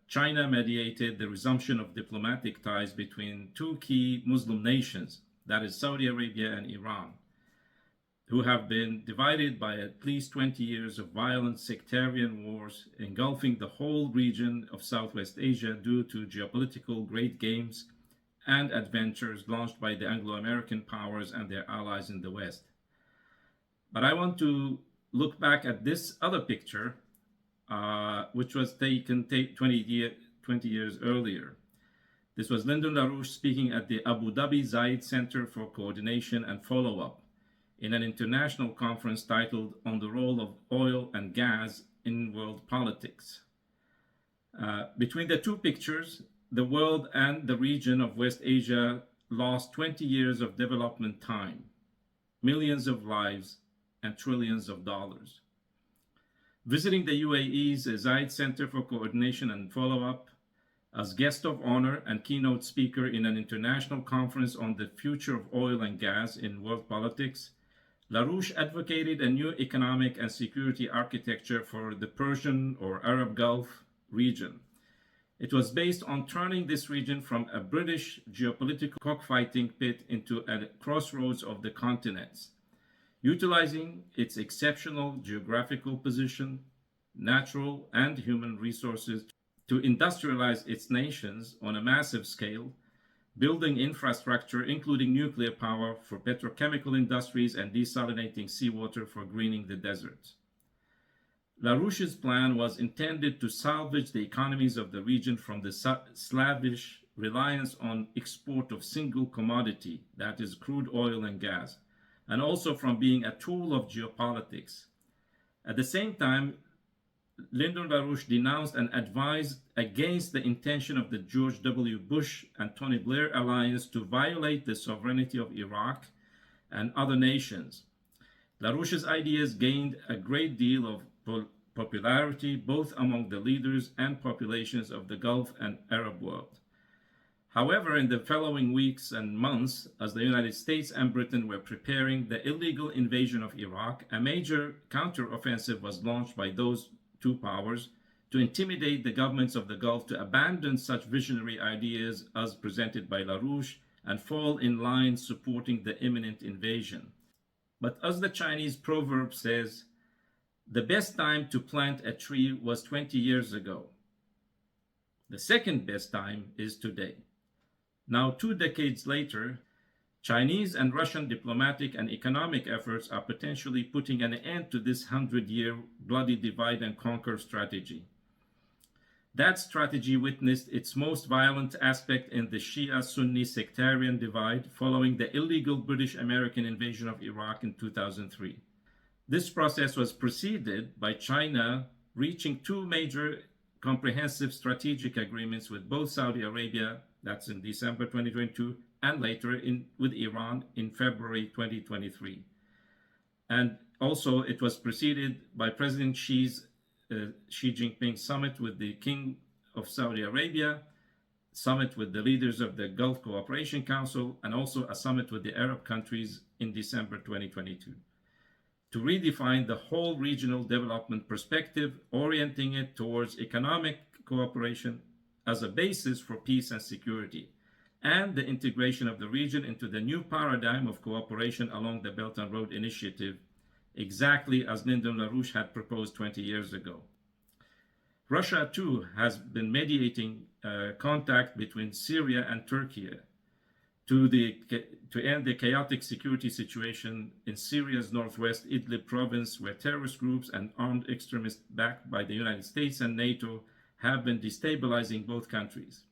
China mediated the resumption of diplomatic ties between two key Muslim nations, that is Saudi Arabia and Iran, who have been divided by at least 20 years of violent sectarian wars engulfing the whole region of Southwest Asia due to geopolitical great games and adventures launched by the Anglo-American powers and their allies in the West. But I want to look back at this other picture, which was taken 20 years earlier. This was Lyndon LaRouche speaking at the Abu Dhabi Zayed Center for Coordination and Follow-Up in an international conference titled On the Role of Oil and Gas in World Politics. Between the two pictures, the world and the region of West Asia lost 20 years of development time, millions of lives, and trillions of dollars. Visiting the UAE's Zayed Center for Coordination and Follow-Up as guest of honor and keynote speaker in an international conference on the future of oil and gas in world politics, LaRouche advocated a new economic and security architecture for the Persian or Arab Gulf region. It was based on turning this region from a British geopolitical cockfighting pit into a crossroads of the continents, utilizing its exceptional geographical position, natural and human resources to industrialize its nations on a massive scale, building infrastructure, including nuclear power for petrochemical industries and desalinating seawater for greening the deserts. LaRouche's plan was intended to salvage the economies of the region from the slavish reliance on export of single commodity, that is crude oil and gas, and also from being a tool of geopolitics. At the same time, Lyndon LaRouche denounced and advised against the intention of the George W. Bush and Tony Blair alliance to violate the sovereignty of Iraq and other nations. LaRouche's ideas gained a great deal of popularity both among the leaders and populations of the Gulf and Arab world. However, in the following weeks and months, as the United States and Britain were preparing the illegal invasion of Iraq, a major counteroffensive was launched by those two powers to intimidate the governments of the Gulf to abandon such visionary ideas as presented by LaRouche and fall in line supporting the imminent invasion. But as the Chinese proverb says, the best time to plant a tree was 20 years ago. The second best time is today. Now, 2 decades later, Chinese and Russian diplomatic and economic efforts are potentially putting an end to this 100-year bloody divide and conquer strategy. That strategy witnessed its most violent aspect in the Shia-Sunni sectarian divide following the illegal British-American invasion of Iraq in 2003. This process was preceded by China reaching 2 major comprehensive strategic agreements with both Saudi Arabia, that's in December 2022, and later with Iran in February 2023. And also it was preceded by President Xi Jinping summit with the King of Saudi Arabia, summit with the leaders of the Gulf Cooperation Council, and also a summit with the Arab countries in December 2022, to redefine the whole regional development perspective, orienting it towards economic cooperation as a basis for peace and security, and the integration of the region into the new paradigm of cooperation along the Belt and Road Initiative, exactly as Lyndon LaRouche had proposed 20 years ago. Russia, too, has been mediating contact between Syria and Turkey to end the chaotic security situation in Syria's northwest Idlib province, where terrorist groups and armed extremists backed by the United States and NATO have been destabilizing both countries.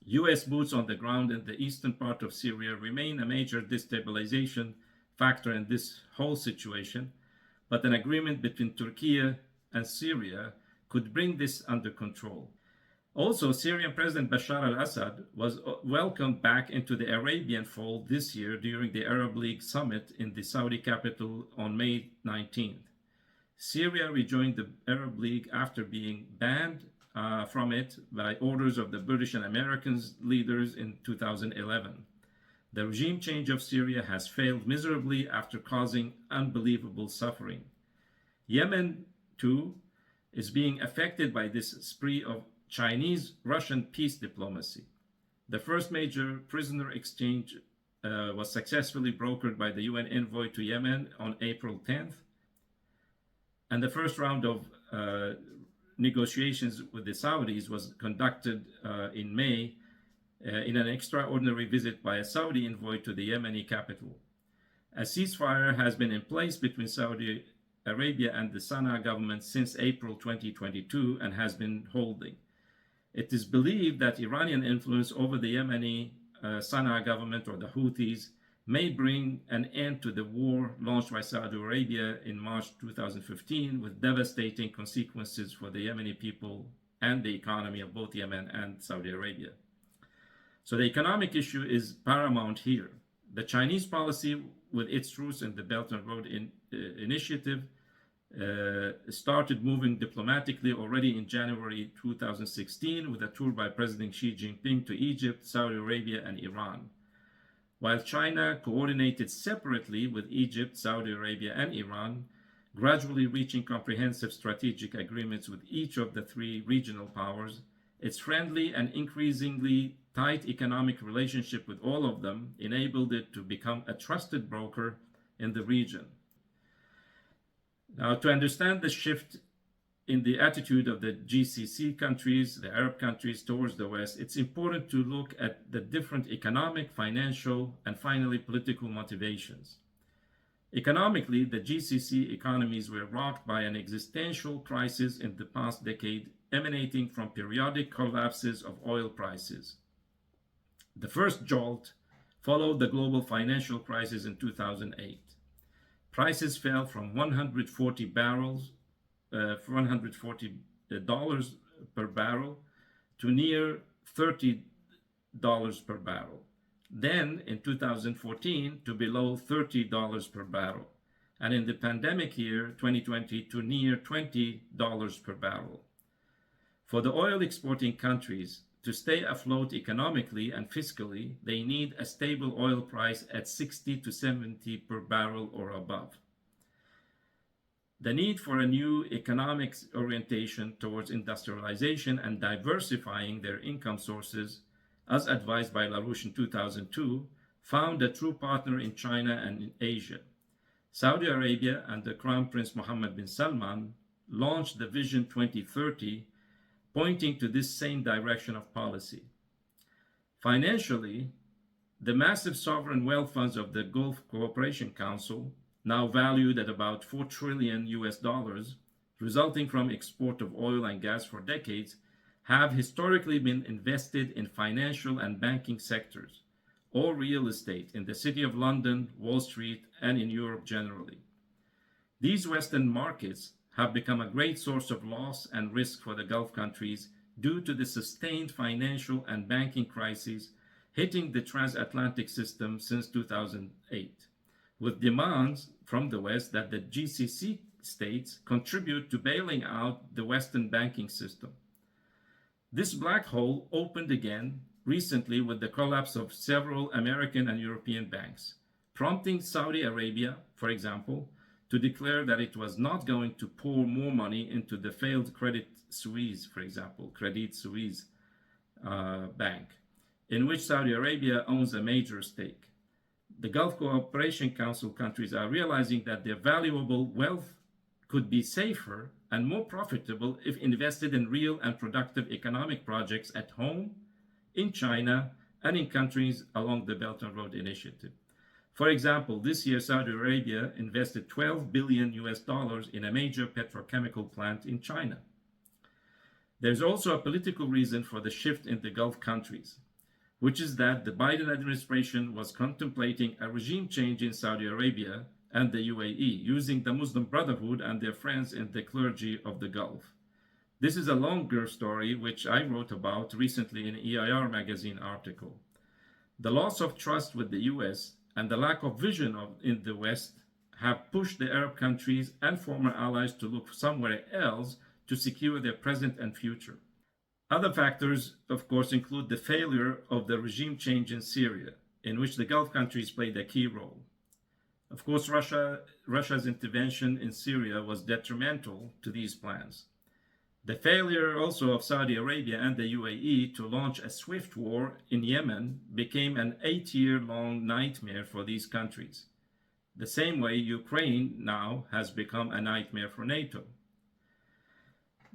US boots on the ground in the eastern part of Syria remain a major destabilization factor in this whole situation, but an agreement between Turkey and Syria could bring this under control. Also, Syrian President Bashar al-Assad was welcomed back into the Arabian fold this year during the Arab League summit in the Saudi capital on May 19th. Syria rejoined the Arab League after being banned from it by orders of the British and American leaders in 2011. The regime change of Syria has failed miserably after causing unbelievable suffering. Yemen, too, is being affected by this spree of Chinese-Russian peace diplomacy. The first major prisoner exchange was successfully brokered by the UN envoy to Yemen on April 10th. And the first round of negotiations with the Saudis was conducted in May in an extraordinary visit by a Saudi envoy to the Yemeni capital. A ceasefire has been in place between Saudi Arabia and the Sana'a government since April 2022 and has been holding. It is believed that Iranian influence over the Yemeni Sana'a government, or the Houthis, may bring an end to the war launched by Saudi Arabia in March 2015, with devastating consequences for the Yemeni people and the economy of both Yemen and Saudi Arabia. So the economic issue is paramount here. The Chinese policy, with its roots in the Belt and Road Initiative, started moving diplomatically already in January 2016 with a tour by President Xi Jinping to Egypt, Saudi Arabia, and Iran. While China coordinated separately with Egypt, Saudi Arabia, and Iran, gradually reaching comprehensive strategic agreements with each of the 3 regional powers, its friendly and increasingly tight economic relationship with all of them enabled it to become a trusted broker in the region. Now, to understand the shift in the attitude of the GCC countries, the Arab countries, towards the West, it's important to look at the different economic, financial, and finally political motivations. Economically, the GCC economies were rocked by an existential crisis in the past decade, emanating from periodic collapses of oil prices. The first jolt followed the global financial crisis in 2008. Prices fell from $140 per barrel to near $30 per barrel. then in 2014 to below $30 per barrel, and in the pandemic year 2020 to near $20 per barrel. For the oil exporting countries to stay afloat economically and fiscally, they need a stable oil price at 60 to 70 per barrel or above. The need for a new economic orientation towards industrialization and diversifying their income sources, as advised by LaRouche in 2002, found a true partner in China and in Asia. Saudi Arabia and the Crown Prince Mohammed bin Salman launched the Vision 2030, pointing to this same direction of policy. Financially, the massive sovereign wealth funds of the Gulf Cooperation Council, now valued at about $4 trillion US, resulting from export of oil and gas for decades, have historically been invested in financial and banking sectors, or real estate in the City of London, Wall Street, and in Europe generally. These Western markets have become a great source of loss and risk for the Gulf countries due to the sustained financial and banking crises hitting the transatlantic system since 2008, with demands from the West that the GCC states contribute to bailing out the Western banking system. This black hole opened again recently with the collapse of several American and European banks, prompting Saudi Arabia, for example, to declare that it was not going to pour more money into the failed Credit Suisse, for example, Credit Suisse bank, in which Saudi Arabia owns a major stake. The Gulf Cooperation Council countries are realizing that their valuable wealth could be safer and more profitable if invested in real and productive economic projects at home, in China, and in countries along the Belt and Road Initiative. For example, this year Saudi Arabia invested $12 billion in a major petrochemical plant in China. There's also a political reason for the shift in the Gulf countries, which is that the Biden administration was contemplating a regime change in Saudi Arabia and the UAE, using the Muslim Brotherhood and their friends in the clergy of the Gulf. This is a longer story, which I wrote about recently in an EIR magazine article. The loss of trust with the US and the lack of vision in the West have pushed the Arab countries and former allies to look somewhere else to secure their present and future. Other factors, of course, include the failure of the regime change in Syria, in which the Gulf countries played a key role. Of course, Russia's intervention in Syria was detrimental to these plans. The failure also of Saudi Arabia and the UAE to launch a swift war in Yemen became an 8-year-long nightmare for these countries. The same way Ukraine now has become a nightmare for NATO.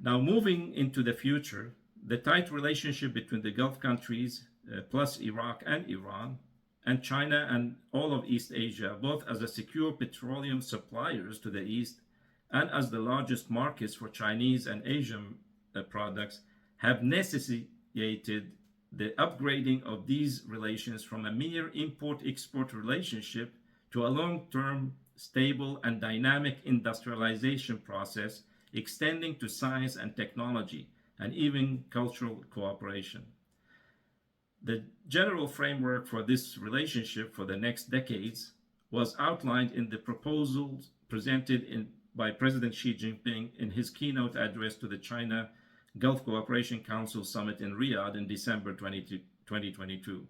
Now, moving into the future, the tight relationship between the Gulf countries, plus Iraq and Iran, and China and all of East Asia, both as a secure petroleum suppliers to the East and as the largest markets for Chinese and Asian products, have necessitated the upgrading of these relations from a mere import-export relationship to a long-term, stable, and dynamic industrialization process extending to science and technology, and even cultural cooperation. The general framework for this relationship for the next decades was outlined in the proposals presented by President Xi Jinping in his keynote address to the China Gulf Cooperation Council Summit in Riyadh in December 2022.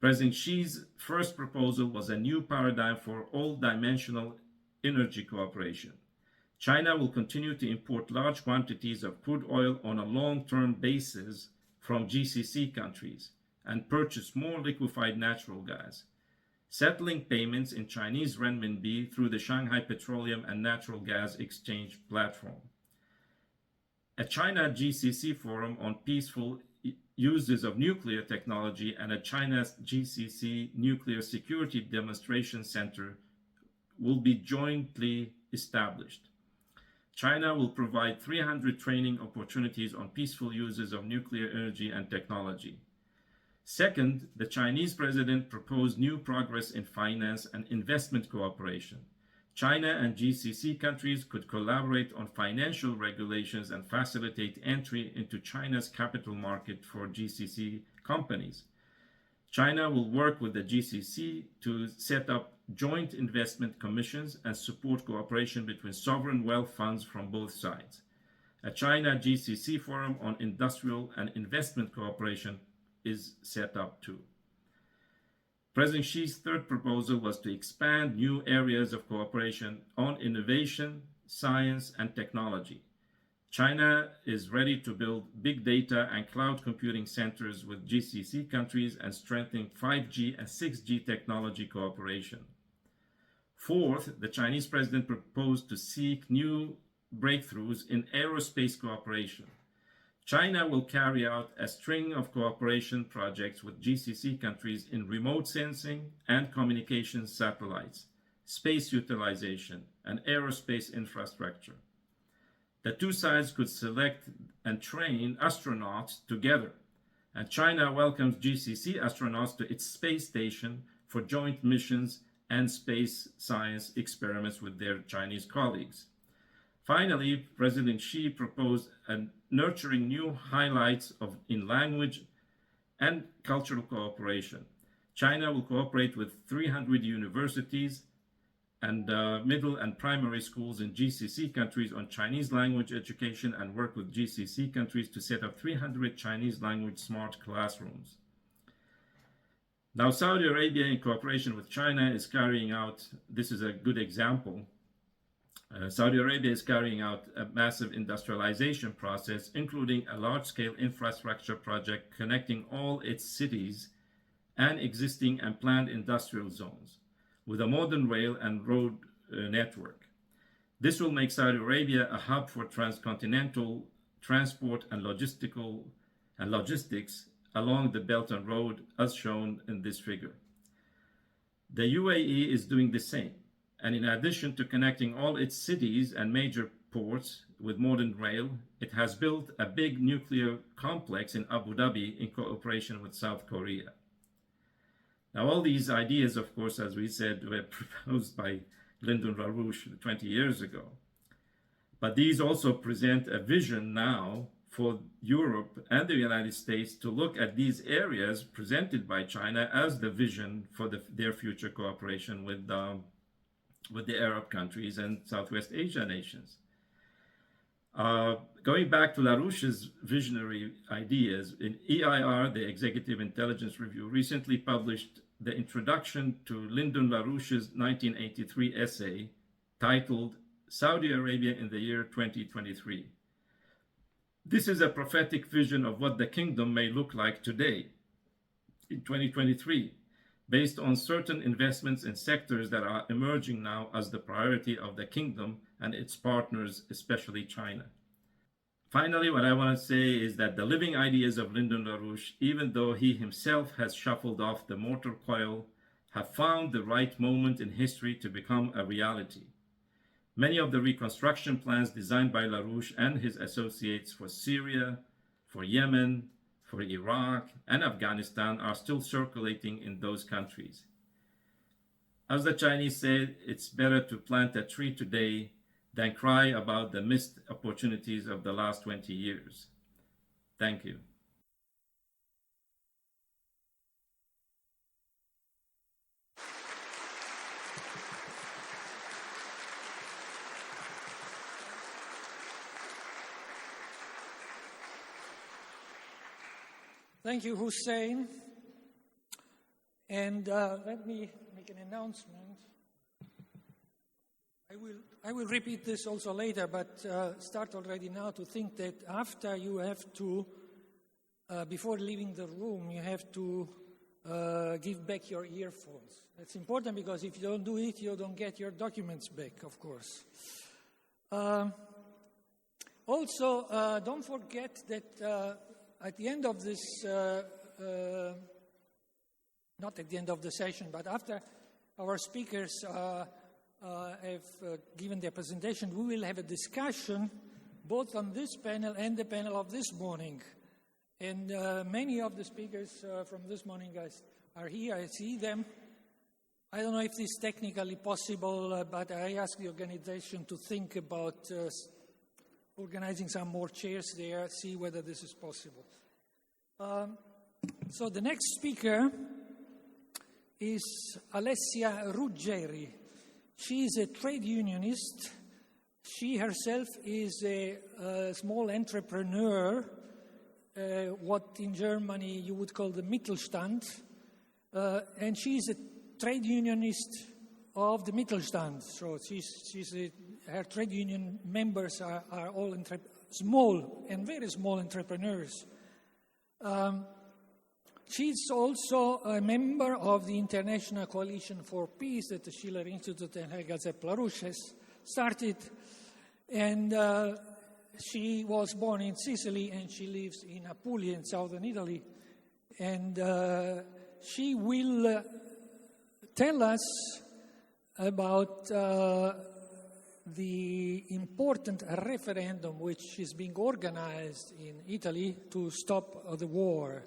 President Xi's first proposal was a new paradigm for all-dimensional energy cooperation. China will continue to import large quantities of crude oil on a long-term basis from GCC countries and purchase more liquefied natural gas, settling payments in Chinese renminbi through the Shanghai Petroleum and Natural Gas Exchange platform. A China GCC forum on peaceful uses of nuclear technology and a China GCC Nuclear Security Demonstration Center will be jointly established. China will provide 300 training opportunities on peaceful uses of nuclear energy and technology. Second, the Chinese president proposed new progress in finance and investment cooperation. China and GCC countries could collaborate on financial regulations and facilitate entry into China's capital market for GCC companies. China will work with the GCC to set up joint investment commissions and support cooperation between sovereign wealth funds from both sides. A China-GCC forum on industrial and investment cooperation is set up too. President Xi's third proposal was to expand new areas of cooperation on innovation, science, and technology. China is ready to build big data and cloud computing centers with GCC countries and strengthening 5G and 6G technology cooperation. Fourth, the Chinese president proposed to seek new breakthroughs in aerospace cooperation. China will carry out a string of cooperation projects with GCC countries in remote sensing and communications satellites, space utilization, and aerospace infrastructure. The two sides could select and train astronauts together, and China welcomes GCC astronauts to its space station for joint missions and space science experiments with their Chinese colleagues. Finally, President Xi proposed nurturing new highlights in language and cultural cooperation. China will cooperate with 300 universities and middle and primary schools in GCC countries on Chinese language education and work with GCC countries to set up 300 Chinese language smart classrooms. Now, Saudi Arabia, in cooperation with China, is carrying out, this is a good example, Saudi Arabia is carrying out a massive industrialization process, including a large-scale infrastructure project connecting all its cities and existing and planned industrial zones with a modern rail and road network. This will make Saudi Arabia a hub for transcontinental transport and logistics along the Belt and Road, as shown in this figure. The UAE is doing the same, and in addition to connecting all its cities and major ports with modern rail, it has built a big nuclear complex in Abu Dhabi in cooperation with South Korea. Now, all these ideas, of course, as we said, were proposed by Lyndon LaRouche 20 years ago. But these also present a vision now for Europe and the United States to look at these areas presented by China as the vision for their future cooperation with the Arab countries and Southwest Asia nations. Going back to LaRouche's visionary ideas, in EIR, the Executive Intelligence Review, recently published the introduction to Lyndon LaRouche's 1983 essay titled Saudi Arabia in the Year 2023. This is a prophetic vision of what the kingdom may look like today, in 2023, based on certain investments in sectors that are emerging now as the priority of the kingdom and its partners, especially China. Finally, what I want to say is that the living ideas of Lyndon LaRouche, even though he himself has shuffled off the mortal coil, have found the right moment in history to become a reality. Many of the reconstruction plans designed by LaRouche and his associates for Syria, for Yemen, for Iraq and Afghanistan are still circulating in those countries. As the Chinese say, it's better to plant a tree today than cry about the missed opportunities of the last 20 years. Thank you. Thank you, Hussein. And let me make an announcement. I will repeat this also later, but start already now to think that after you have to, before leaving the room, you have to give back your earphones. That's important because if you don't do it, you don't get your documents back, of course. Also, don't forget that at the end of this, not at the end of the session, but after our speakers have given their presentation, we will have a discussion both on this panel and the panel of this morning. And many of the speakers from this morning are here. I see them. I don't know if this is technically possible, but I ask the organization to think about organizing some more chairs there, see whether this is possible. So the next speaker is Alessia Ruggeri. She is a trade unionist. She herself is a small entrepreneur, what in Germany you would call the Mittelstand, and she's a trade unionist of the Mittelstand. So her trade union members are all small and very small entrepreneurs. She's also a member of the International Coalition for Peace that the Schiller Institute and Helga Zepp-LaRouche has started. And she was born in Sicily and she lives in Apulia in southern Italy. And she will tell us about the important referendum which is being organized in Italy to stop the war,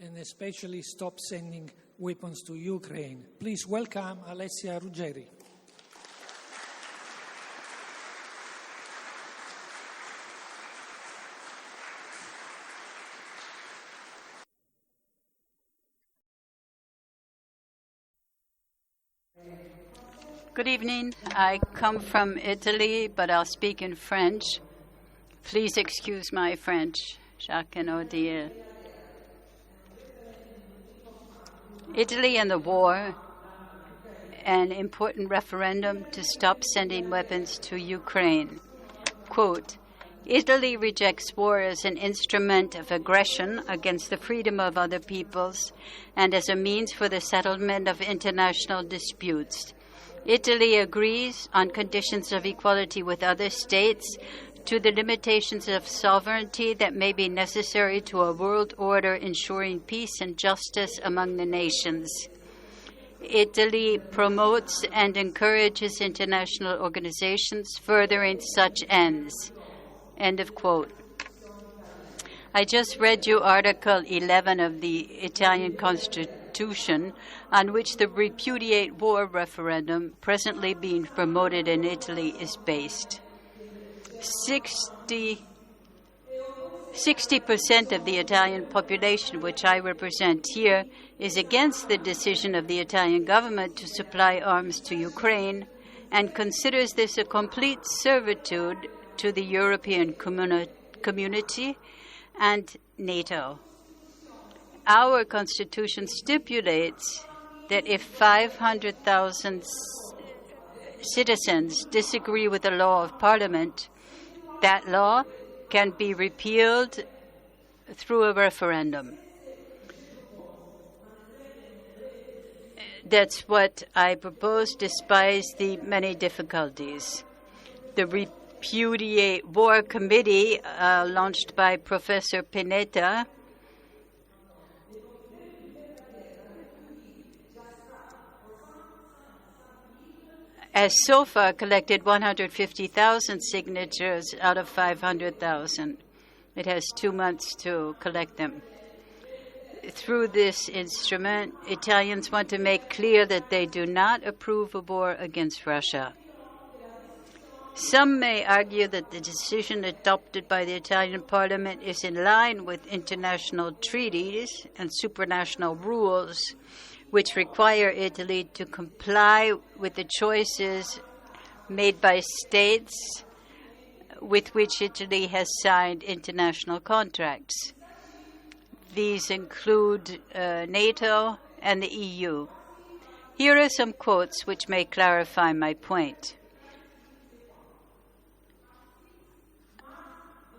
and especially stop sending weapons to Ukraine. Please welcome Alessia Ruggeri. Good evening. I come from Italy, but I'll speak in French. Please excuse my French. Jacques and Odile. Italy and the war, an important referendum to stop sending weapons to Ukraine. Quote, Italy rejects war as an instrument of aggression against the freedom of other peoples and as a means for the settlement of international disputes. Italy agrees on conditions of equality with other states to the limitations of sovereignty that may be necessary to a world order ensuring peace and justice among the nations. Italy promotes and encourages international organizations furthering such ends. End of quote. I just read you Article 11 of the Italian Constitution, on which the Repudiate War referendum presently being promoted in Italy is based. 60% of the Italian population, which I represent here, is against the decision of the Italian government to supply arms to Ukraine and considers this a complete servitude to the European community and NATO. Our Constitution stipulates that if 500,000 citizens disagree with the law of Parliament, that law can be repealed through a referendum. That's what I propose, despite the many difficulties. The Repudiate War Committee, launched by Professor Pineta, has so far collected 150,000 signatures out of 500,000. It has 2 months to collect them. Through this instrument, Italians want to make clear that they do not approve a war against Russia. Some may argue that the decision adopted by the Italian Parliament is in line with international treaties and supranational rules, which require Italy to comply with the choices made by states with which Italy has signed international contracts. These include NATO and the EU. Here are some quotes which may clarify my point.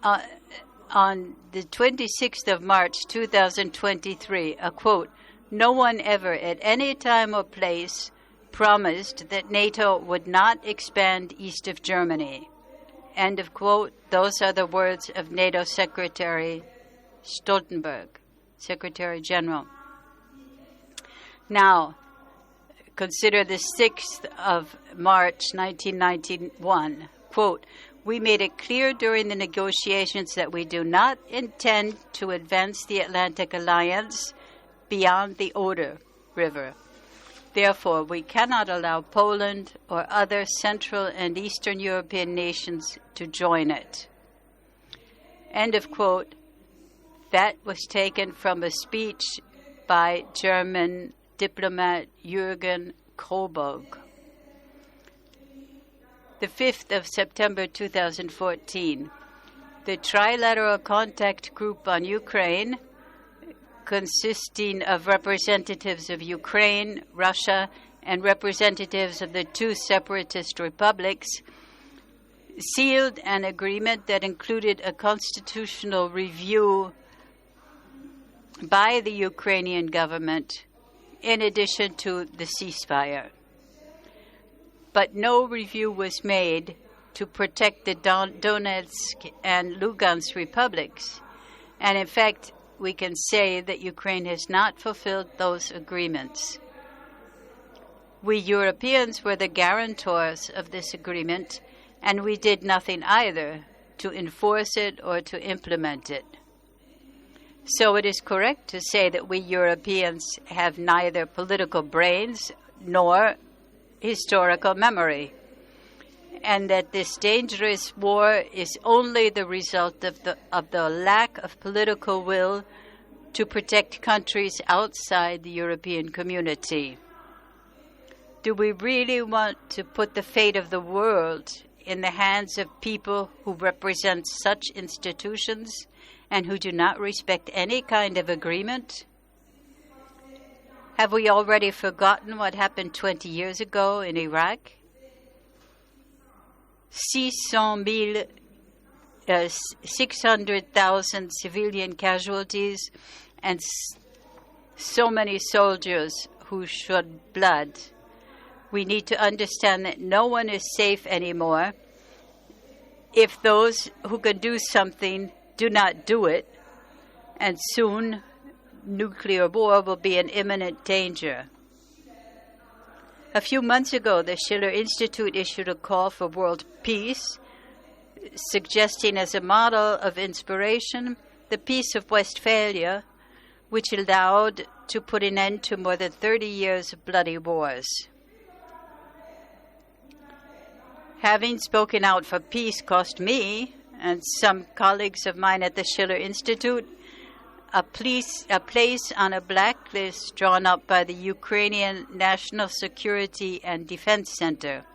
On the 26th of March 2023, a quote, "No one ever at any time or place promised that NATO would not expand east of Germany." End of quote. Those are the words of NATO Secretary Stoltenberg, Secretary General. Now, consider the 6th of March 1991. Quote, "We made it clear during the negotiations that we do not intend to advance the Atlantic Alliance beyond the Oder River. Therefore, we cannot allow Poland or other Central and Eastern European nations to join it." End of quote. That was taken from a speech by German diplomat Jürgen Krobold. The 5th of September 2014, the Trilateral Contact Group on Ukraine, consisting of representatives of Ukraine, Russia, and representatives of the two separatist republics, sealed an agreement that included a constitutional review by the Ukrainian government in addition to the ceasefire. But no review was made to protect the Donetsk and Lugansk republics. And in fact, we can say that Ukraine has not fulfilled those agreements. We Europeans were the guarantors of this agreement, and we did nothing either to enforce it or to implement it. So it is correct to say that we Europeans have neither political brains nor historical memory, and that this dangerous war is only the result of the lack of political will to protect countries outside the European community. Do we really want to put the fate of the world in the hands of people who represent such institutions and who do not respect any kind of agreement? Have we already forgotten what happened 20 years ago in Iraq? 600,000 civilian casualties and so many soldiers who shed blood. We need to understand that no one is safe anymore if those who can do something do not do it, and soon nuclear war will be an imminent danger. A few months ago, the Schiller Institute issued a call for world peace, suggesting as a model of inspiration the Peace of Westphalia, which allowed to put an end to more than 30 years of bloody wars. Having spoken out for peace cost me and some colleagues of mine at the Schiller Institute a place on a blacklist drawn up by the Ukrainian National Security and Defense Center.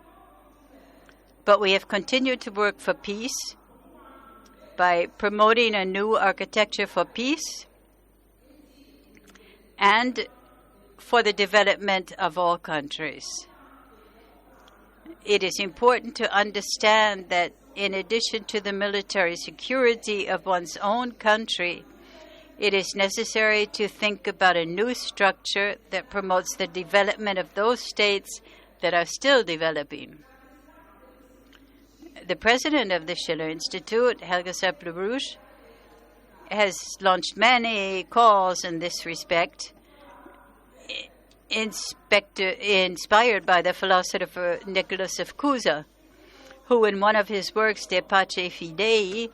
But we have continued to work for peace by promoting a new architecture for peace and for the development of all countries. It is important to understand that in addition to the military security of one's own country, it is necessary to think about a new structure that promotes the development of those states that are still developing. The president of the Schiller Institute, Helga Seppler-Bruch, has launched many calls in this respect, inspired by the philosopher Nicholas of Cusa, who in one of his works, De Pace Fidei,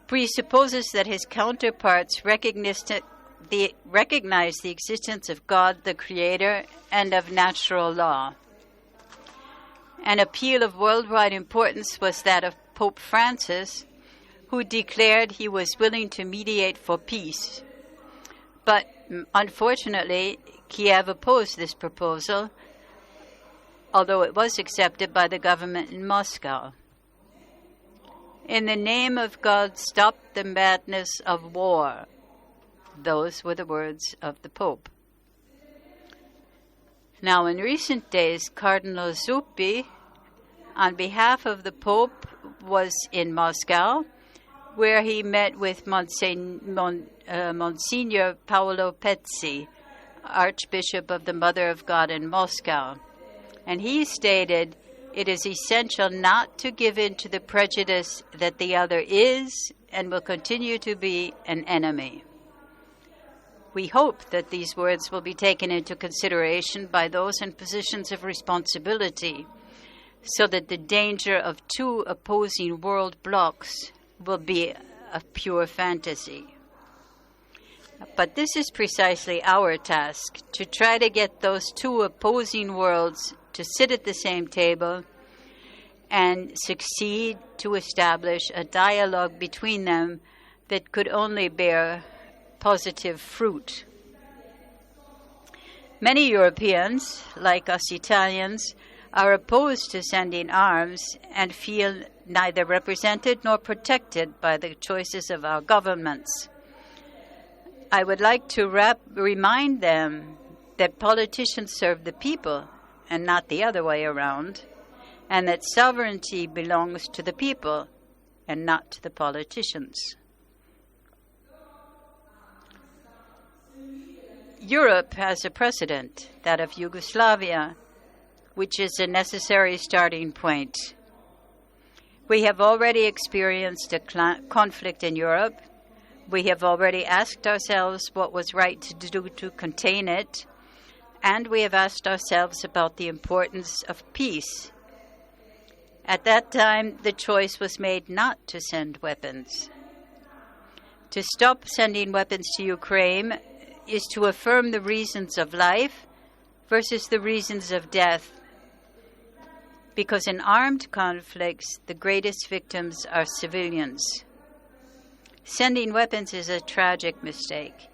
presupposes that his counterparts recognize the existence of God, the Creator, and of natural law. An appeal of worldwide importance was that of Pope Francis, who declared he was willing to mediate for peace. But unfortunately, Kiev opposed this proposal, although it was accepted by the government in Moscow. In the name of God, stop the madness of war. Those were the words of the Pope. Now, in recent days, Cardinal Zuppi, on behalf of the Pope, was in Moscow, where he met with Monsignor Paolo Pezzi, Archbishop of the Mother of God in Moscow. And he stated, it is essential not to give in to the prejudice that the other is and will continue to be an enemy. We hope that these words will be taken into consideration by those in positions of responsibility, so that the danger of two opposing world blocs will be a pure fantasy. But this is precisely our task, to try to get those two opposing worlds to sit at the same table and succeed to establish a dialogue between them that could only bear positive fruit. Many Europeans, like us Italians, are opposed to sending arms and feel neither represented nor protected by the choices of our governments. I would like to remind them that politicians serve the people and not the other way around, and that sovereignty belongs to the people and not to the politicians. Europe has a precedent, that of Yugoslavia, which is a necessary starting point. We have already experienced a conflict in Europe. We have already asked ourselves what was right to do to contain it, and we have asked ourselves about the importance of peace. At that time, the choice was made not to send weapons. To stop sending weapons to Ukraine is to affirm the reasons of life versus the reasons of death. Because in armed conflicts, the greatest victims are civilians. Sending weapons is a tragic mistake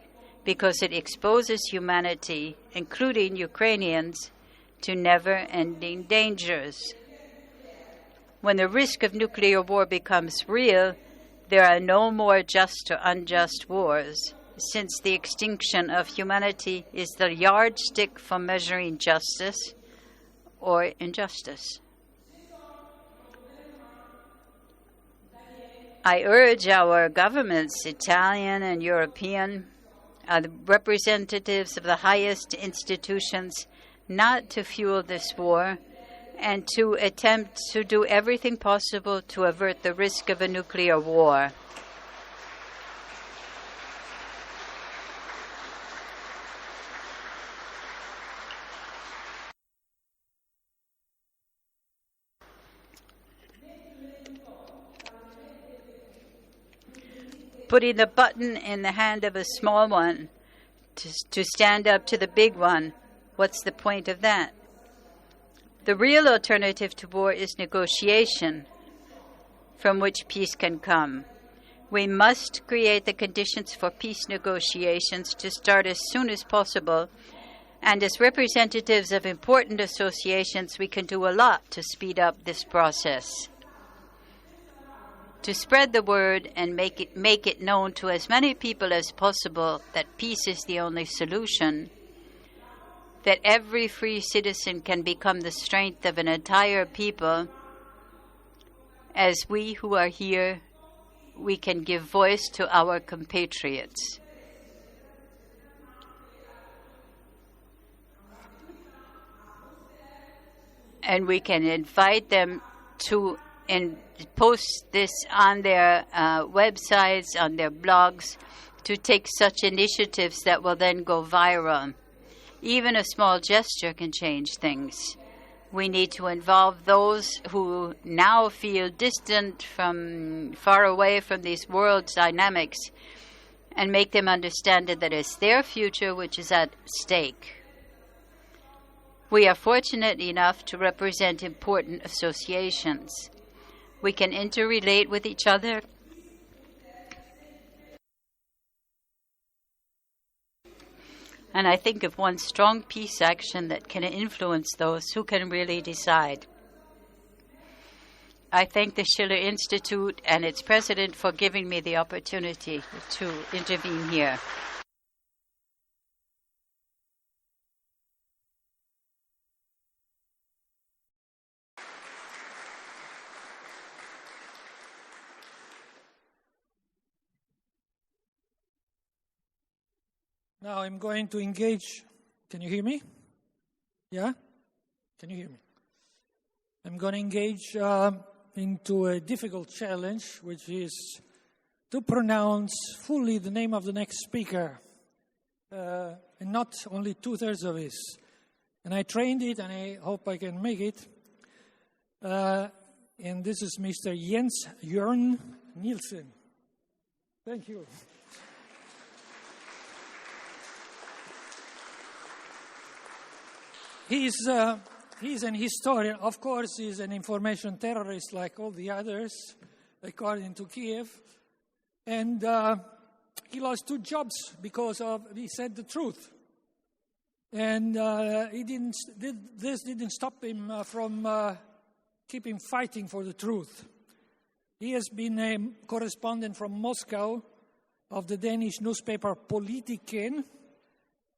because it exposes humanity, including Ukrainians, to never-ending dangers. When the risk of nuclear war becomes real, there are no more just or unjust wars, since the extinction of humanity is the yardstick for measuring justice or injustice. I urge our governments, Italian and European, the representatives of the highest institutions, not to fuel this war and to attempt to do everything possible to avert the risk of a nuclear war. Putting the button in the hand of a small one to stand up to the big one, what's the point of that? The real alternative to war is negotiation, from which peace can come. We must create the conditions for peace negotiations to start as soon as possible, and as representatives of important associations, we can do a lot to speed up this process. To spread the word and make it known to as many people as possible that peace is the only solution, that every free citizen can become the strength of an entire people, as we who are here, we can give voice to our compatriots. And we can invite them to post this on their websites, on their blogs, to take such initiatives that will then go viral. Even a small gesture can change things. We need to involve those who now feel distant far away from these world dynamics and make them understand that it's their future which is at stake. We are fortunate enough to represent important associations. We can interrelate with each other and I think of one strong peace action that can influence those who can really decide. I thank the Schiller Institute and its president for giving me the opportunity to intervene here. Now I'm going to engage. Can you hear me? Yeah? Can you hear me? I'm going to engage into a difficult challenge, which is to pronounce fully the name of the next speaker, and not only 2/3 of it. And I trained it, and I hope I can make it. And this is Mr. Jens Jørn Nielsen. Thank you. He's an historian. Of course, he's an information terrorist like all the others, according to Kiev. And he lost 2 jobs because he said the truth. And this didn't stop him from keeping fighting for the truth. He has been a correspondent from Moscow of the Danish newspaper Politiken.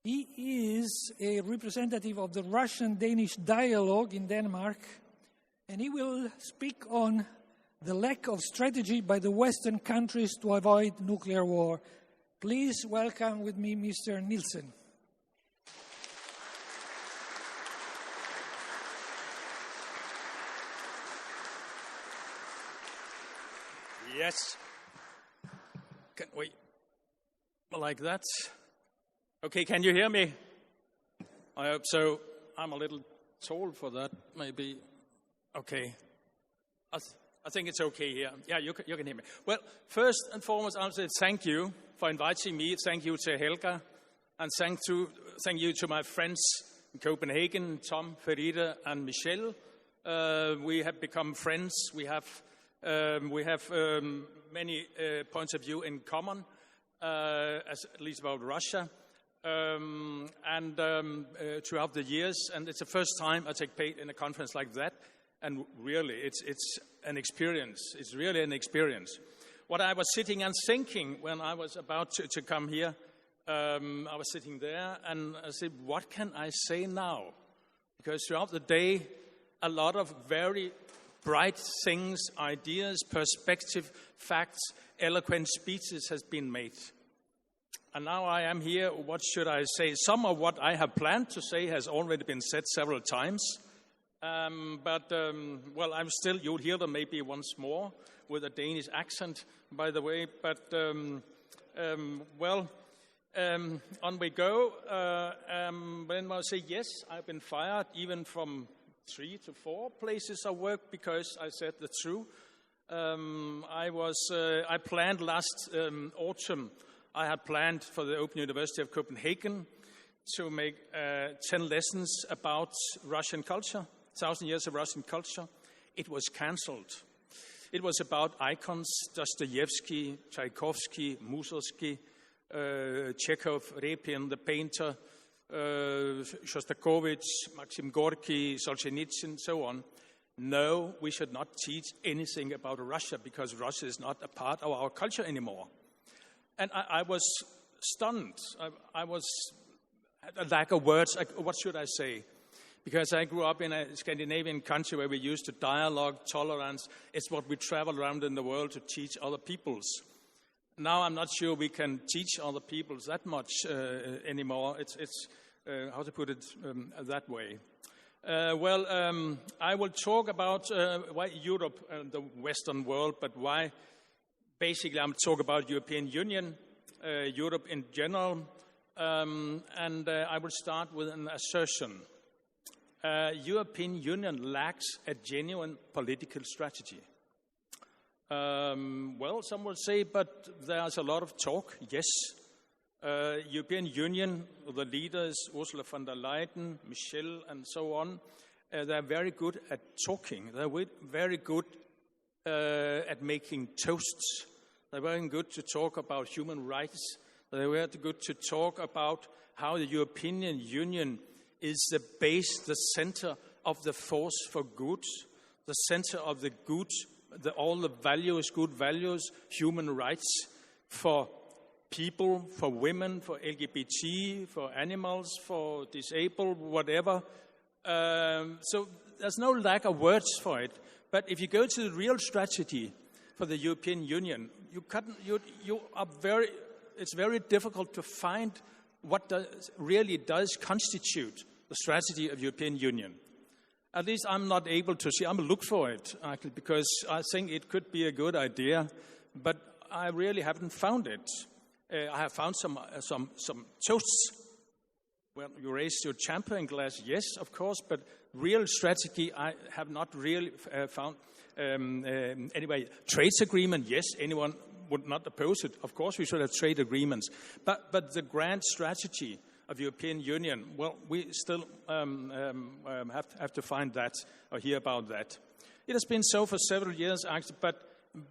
He is a representative of the Russian-Danish dialogue in Denmark, and he will speak on the lack of strategy by the Western countries to avoid nuclear war. Please welcome with me Mr. Nielsen. Yes. Can we, like that? Okay, can you hear me? I hope so. I'm a little tall for that, maybe. Okay. I think it's okay here. Yeah, you can hear me. Well, first and foremost, I'll say thank you for inviting me. Thank you to Helga. And thank you to my friends in Copenhagen, Tom, Ferida, and Michelle. We have become friends. We have many points of view in common, at least about Russia, and throughout the years. And it's the first time I take part in a conference like that. And really, it's an experience. It's really an experience. What I was sitting and thinking when I was about to come here, I was sitting there and I said, what can I say now? Because throughout the day, a lot of very bright things, ideas, perspective, facts, eloquent speeches has been made. And now I am here, what should I say? Some of what I have planned to say has already been said several times. Well, I'm still, you'll hear them maybe once more with a Danish accent, by the way. But, on we go. When I say yes, I've been fired even from 3 to 4 places of work because I said the truth. I planned last autumn, I had planned for the Open University of Copenhagen to make 10 lessons about Russian culture. 1,000 years of Russian culture. It was cancelled. It was about icons, Dostoevsky, Tchaikovsky, Mussorgsky, Chekhov, Repin, the painter, Shostakovich, Maxim Gorky, Solzhenitsyn, so on. No, we should not teach anything about Russia because Russia is not a part of our culture anymore. And I was stunned. I was at a lack of words. What should I say? Because I grew up in a Scandinavian country where we used to dialogue, tolerance. It's what we travel around in the world to teach other peoples. Now I'm not sure we can teach other peoples that much anymore. It's how to put it that way. I will talk about why Europe and the Western world, but why basically I'm talking about European Union, Europe in general, and I will start with an assertion. European Union lacks a genuine political strategy. Some will say, but there's a lot of talk. Yes, European Union, the leaders, Ursula von der Leyen, Michel, and so on, they're very good at talking. They're very good at making toasts. They're very good to talk about human rights. They're very good to talk about how the European Union is the base, the center of the force for good, the center of the good, all the values, good values, human rights for people, for women, for LGBT, for animals, for disabled, whatever. So there's no lack of words for it. But if you go to the real strategy for the European Union, it's very difficult to find what really does constitute the strategy of European Union. At least I'm not able to see. I'm going to look for it, actually, because I think it could be a good idea, but I really haven't found it. I have found some toasts. Well, you raise your champagne glass, yes, of course, but real strategy I have not really found. Anyway, trade agreement, yes, anyone would not oppose it. Of course, we should have trade agreements. But the grand strategy of European Union, well, we still have to find that or hear about that. It has been so for several years, actually,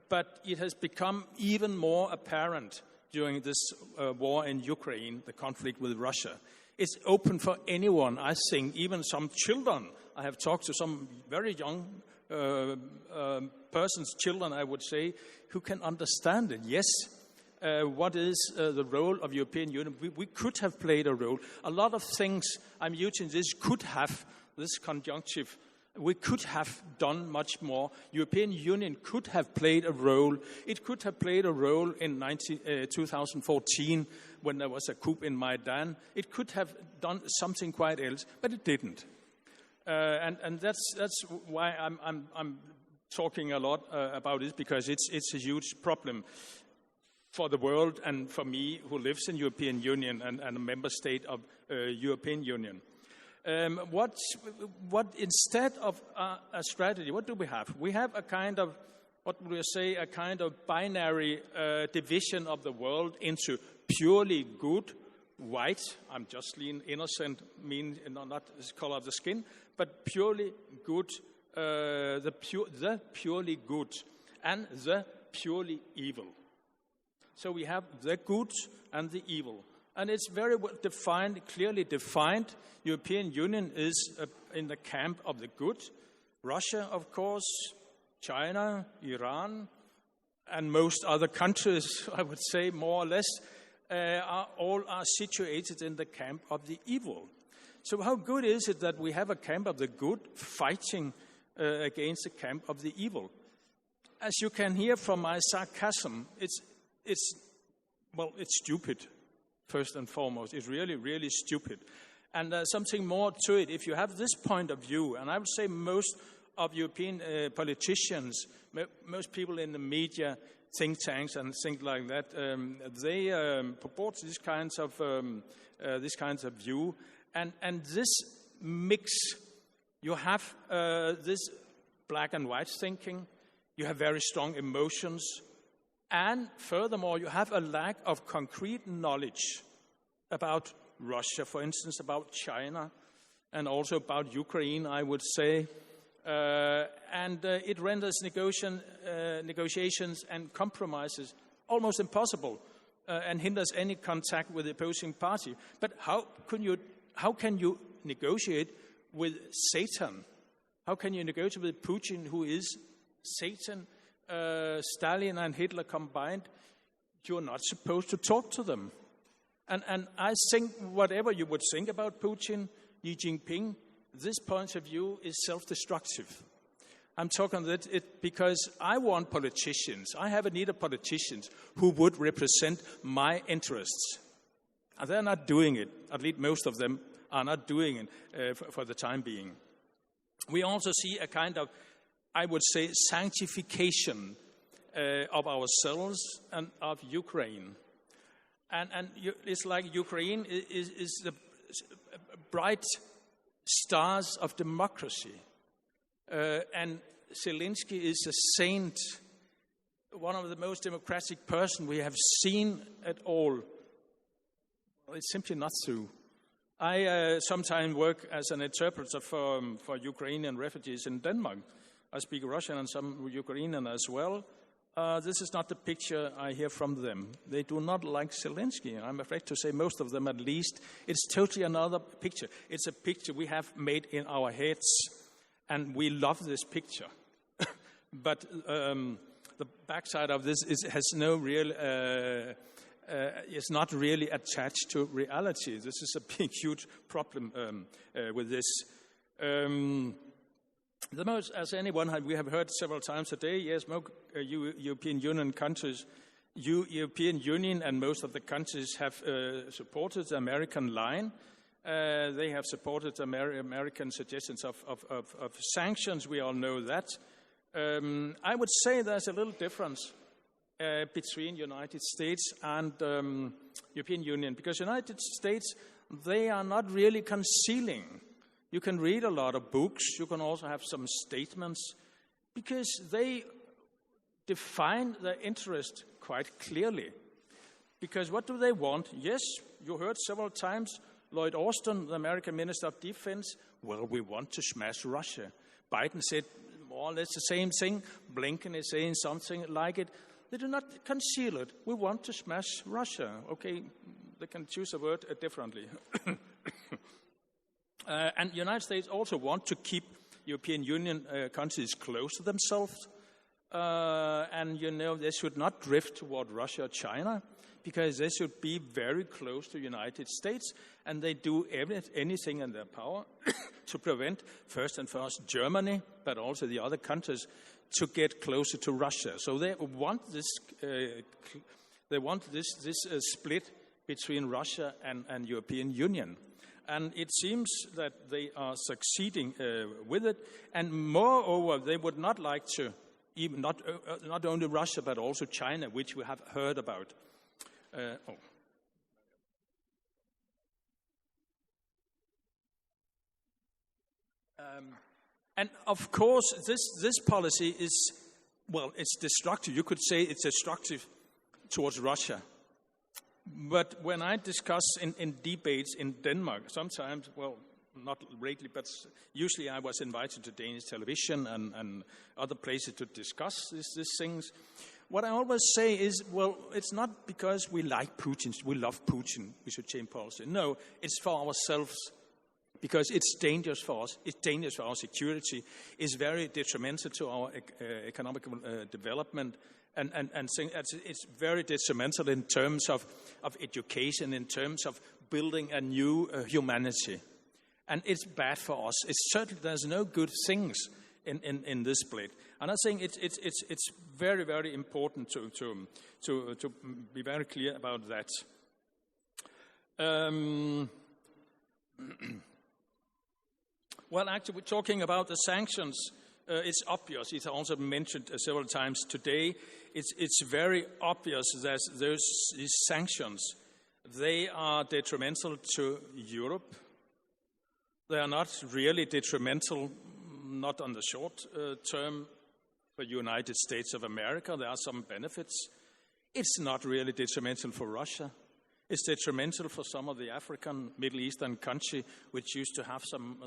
but it has become even more apparent during this war in Ukraine, the conflict with Russia. It's open for anyone, I think, even some children. I have talked to some very young persons, children, I would say, who can understand it. Yes, what is the role of European Union? We could have played a role. A lot of things, I'm using this, could have, this conjunctive, we could have done much more. European Union could have played a role. It could have played a role in 2014 when there was a coup in Maidan. It could have done something quite else, but it didn't. And that's why I'm talking a lot about it, because it's a huge problem for the world and for me, who lives in European Union and a member state of European Union. What instead of a strategy, what do we have? We have a kind of, what would we say, a kind of binary division of the world into purely good, white, I'm just innocent, mean not the color of the skin, but purely good, the purely good, and the purely evil. So we have the good and the evil. And it's very well defined, clearly defined. European Union is in the camp of the good. Russia, of course, China, Iran, and most other countries, I would say more or less, are situated in the camp of the evil. So how good is it that we have a camp of the good fighting against the camp of the evil? As you can hear from my sarcasm, it's stupid. First and foremost, it's really, really stupid. And something more to it. If you have this point of view, and I would say most of European politicians, most people in the media, think tanks and things like that, they purport these kinds of view. And this mix, you have this black and white thinking, you have very strong emotions, and furthermore, you have a lack of concrete knowledge about Russia, for instance, about China, and also about Ukraine, I would say. And it renders negotiations and compromises almost impossible and hinders any contact with the opposing party. But how can you negotiate with Satan? How can you negotiate with Putin, who is Satan? Stalin and Hitler combined, you're not supposed to talk to them. And I think whatever you would think about Putin, Xi Jinping, this point of view is self-destructive. I'm talking that it because I want politicians. I have a need of politicians who would represent my interests. And they're not doing it. At least most of them are not doing it for the time being. We also see a kind of, I would say, sanctification of ourselves and of Ukraine. And it's like Ukraine is the bright stars of democracy. And Zelensky is a saint, one of the most democratic person we have seen at all. Well, it's simply not true. I sometimes work as an interpreter for Ukrainian refugees in Denmark. I speak Russian and some Ukrainian as well. This is not the picture I hear from them. They do not like Zelensky. I'm afraid to say most of them at least. It's totally another picture. It's a picture we have made in our heads, and we love this picture. But the backside of this has no real, is not really attached to reality. This is a big, huge problem with this. The most, as anyone we have heard several times today, yes, most European Union countries, European Union and most of the countries have supported the American line. They have supported American suggestions of sanctions. We all know that. I would say there's a little difference between United States and European Union, because United States, they are not really concealing. You can read a lot of books. You can also have some statements, because they define their interest quite clearly. Because what do they want? Yes, you heard several times Lloyd Austin, the American Minister of Defense, well, we want to smash Russia. Biden said more or less the same thing. Blinken is saying something like it. They do not conceal it. We want to smash Russia. Okay, they can choose a word differently. And the United States also want to keep European Union countries close to themselves. And, they should not drift toward Russia or China, because they should be very close to the United States, and they do anything in their power to prevent, first and foremost, Germany, but also the other countries, to get closer to Russia. So they want this split between Russia and European Union. And it seems that they are succeeding with it. And moreover, they would not like to, even not only Russia, but also China, which we have heard about. And of course, this policy is, well, it's destructive. You could say it's destructive towards Russia. But when I discuss in debates in Denmark, sometimes, well, not lately, but usually I was invited to Danish television and other places to discuss these things. What I always say is, well, it's not because we like Putin, we love Putin, we should change policy. No, it's for ourselves, because it's dangerous for us, it's dangerous for our security, it's very detrimental to our economic development, and it's very detrimental in terms of education, in terms of building a new humanity. And it's bad for us. It's certainly, there's no good things in this split. And I think it's very, very important to be very clear about that. Well, actually, we're talking about the sanctions. It's obvious. It's also mentioned several times today. It's very obvious that these sanctions, they are detrimental to Europe. They are not really detrimental, not on the short term, for the United States of America. There are some benefits. It's not really detrimental for Russia. It's detrimental for some of the African, Middle Eastern countries, which used to have some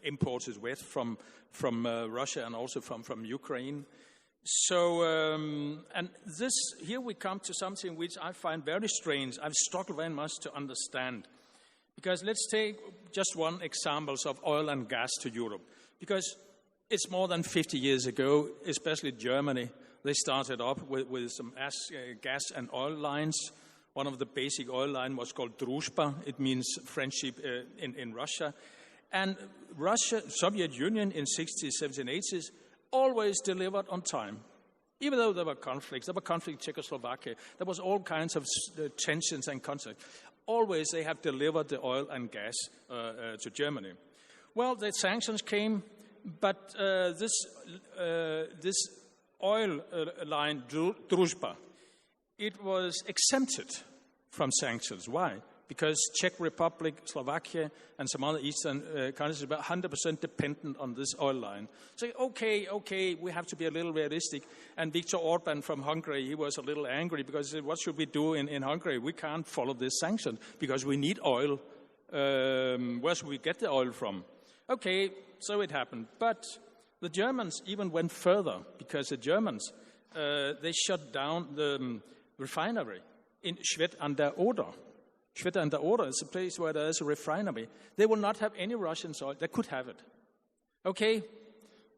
imported wheat from Russia and also from Ukraine. So, and this, here we come to something which I find very strange. I've struggled very much to understand. Because let's take just one example of oil and gas to Europe. Because it's more than 50 years ago, especially Germany, they started up with some gas and oil lines. One of the basic oil lines was called Druzhba. It means friendship in Russia. And Russia, Soviet Union in 60s, 70s, and 80s always delivered on time. Even though there were conflicts in Czechoslovakia, there was all kinds of tensions and conflicts. Always they have delivered the oil and gas to Germany. Well, the sanctions came, but this oil line, Druzhba, it was exempted from sanctions. Why? Because Czech Republic, Slovakia, and some other eastern countries are about 100% dependent on this oil line. So, okay, we have to be a little realistic. And Viktor Orban from Hungary, he was a little angry because he said, what should we do in Hungary? We can't follow this sanction because we need oil. Where should we get the oil from? Okay, so it happened. But the Germans even went further because the Germans, they shut down the refinery in Schwedt an der Oder. Schwedt an der Oder is a place where there is a refinery. They will not have any Russian oil. They could have it. Okay,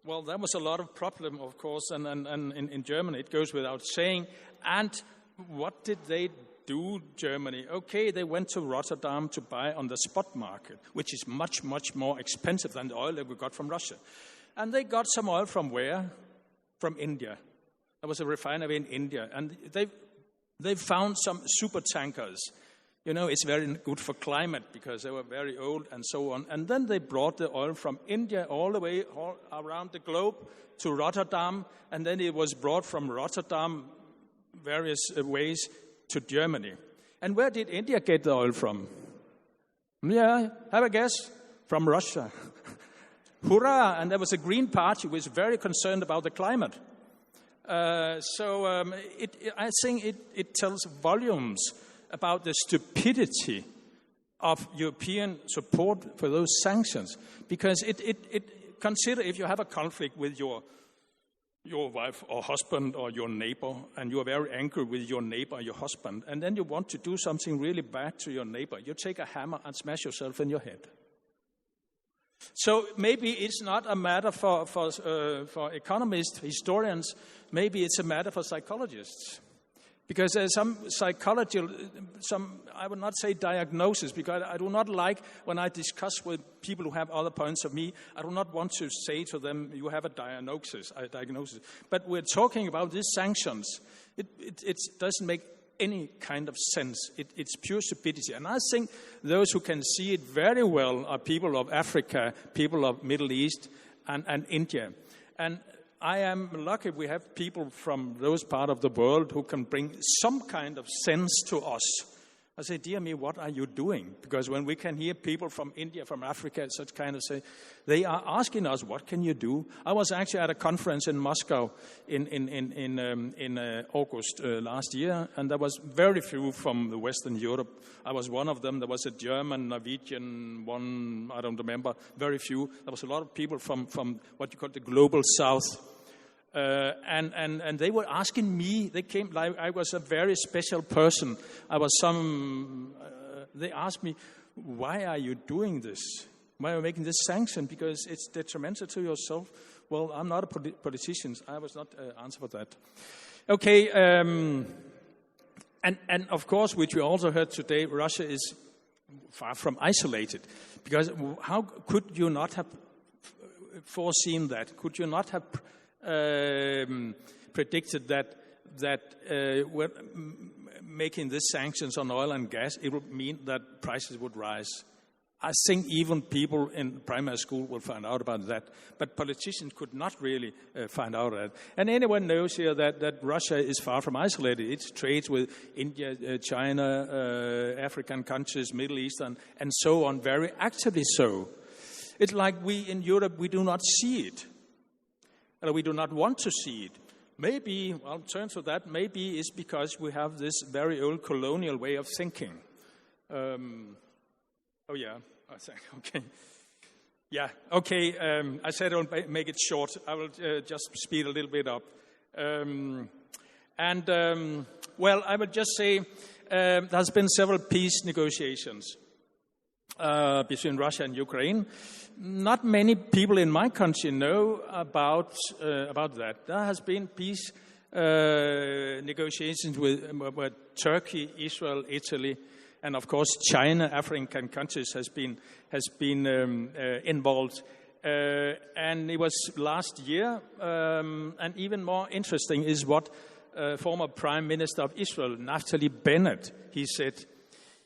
well, that was a lot of problem, of course, and in Germany, it goes without saying. And what did they do, Germany? Okay, they went to Rotterdam to buy on the spot market, which is much, much more expensive than the oil that we got from Russia. And they got some oil from where? From India. There was a refinery in India, and they found some super tankers. You know, it's very good for climate because they were very old and so on. And then they brought the oil from India all the way all around the globe to Rotterdam. And then it was brought from Rotterdam various ways to Germany. And where did India get the oil from? Yeah, have a guess. From Russia. Hurrah! And there was a Green Party which was very concerned about the climate. I think it tells volumes about the stupidity of European support for those sanctions, because it consider if you have a conflict with your wife or husband or your neighbor, and you are very angry with your neighbor or your husband, and then you want to do something really bad to your neighbor, you take a hammer and smash yourself in your head. So maybe it's not a matter for economists, historians. Maybe it's a matter for psychologists. Because there's some psychology, I would not say diagnosis, because I do not like when I discuss with people who have other points of view, I do not want to say to them, you have a diagnosis. But we're talking about these sanctions. It doesn't make any kind of sense. It's pure stupidity. And I think those who can see it very well are people of Africa, people of Middle East, and India. And I am lucky we have people from those parts of the world who can bring some kind of sense to us. I say, dear me, what are you doing? Because when we can hear people from India, from Africa, such kind of say, they are asking us, what can you do? I was actually at a conference in Moscow in August last year, and there was very few from the Western Europe. I was one of them. There was a German, Norwegian, one, I don't remember, very few. There was a lot of people from what you call the global south. And they were asking me, they came like I was a very special person. They asked me, why are you doing this? Why are you making this sanction? Because it's detrimental to yourself. Well, I'm not a politician. I was not answer for that. Okay, and of course, which we also heard today, Russia is far from isolated. Because how could you not have foreseen that? Could you not have predicted that when making these sanctions on oil and gas, it would mean that prices would rise? I think even people in primary school will find out about that. But politicians could not really find out that. And anyone knows here that Russia is far from isolated. It trades with India, China, African countries, Middle East, and so on, very actively so. It's like we in Europe, we do not see it. We do not want to see it. Maybe, I'll turn to that, maybe it's because we have this very old colonial way of thinking. I think, okay. Yeah, okay, I said I'll make it short. I will just speed a little bit up. Well, I would just say there's been several peace negotiations between Russia and Ukraine. Not many people in my country know about that. There has been peace negotiations with Turkey, Israel, Italy, and of course China. African countries has been involved, and it was last year. And even more interesting is what former Prime Minister of Israel, Naftali Bennett, he said.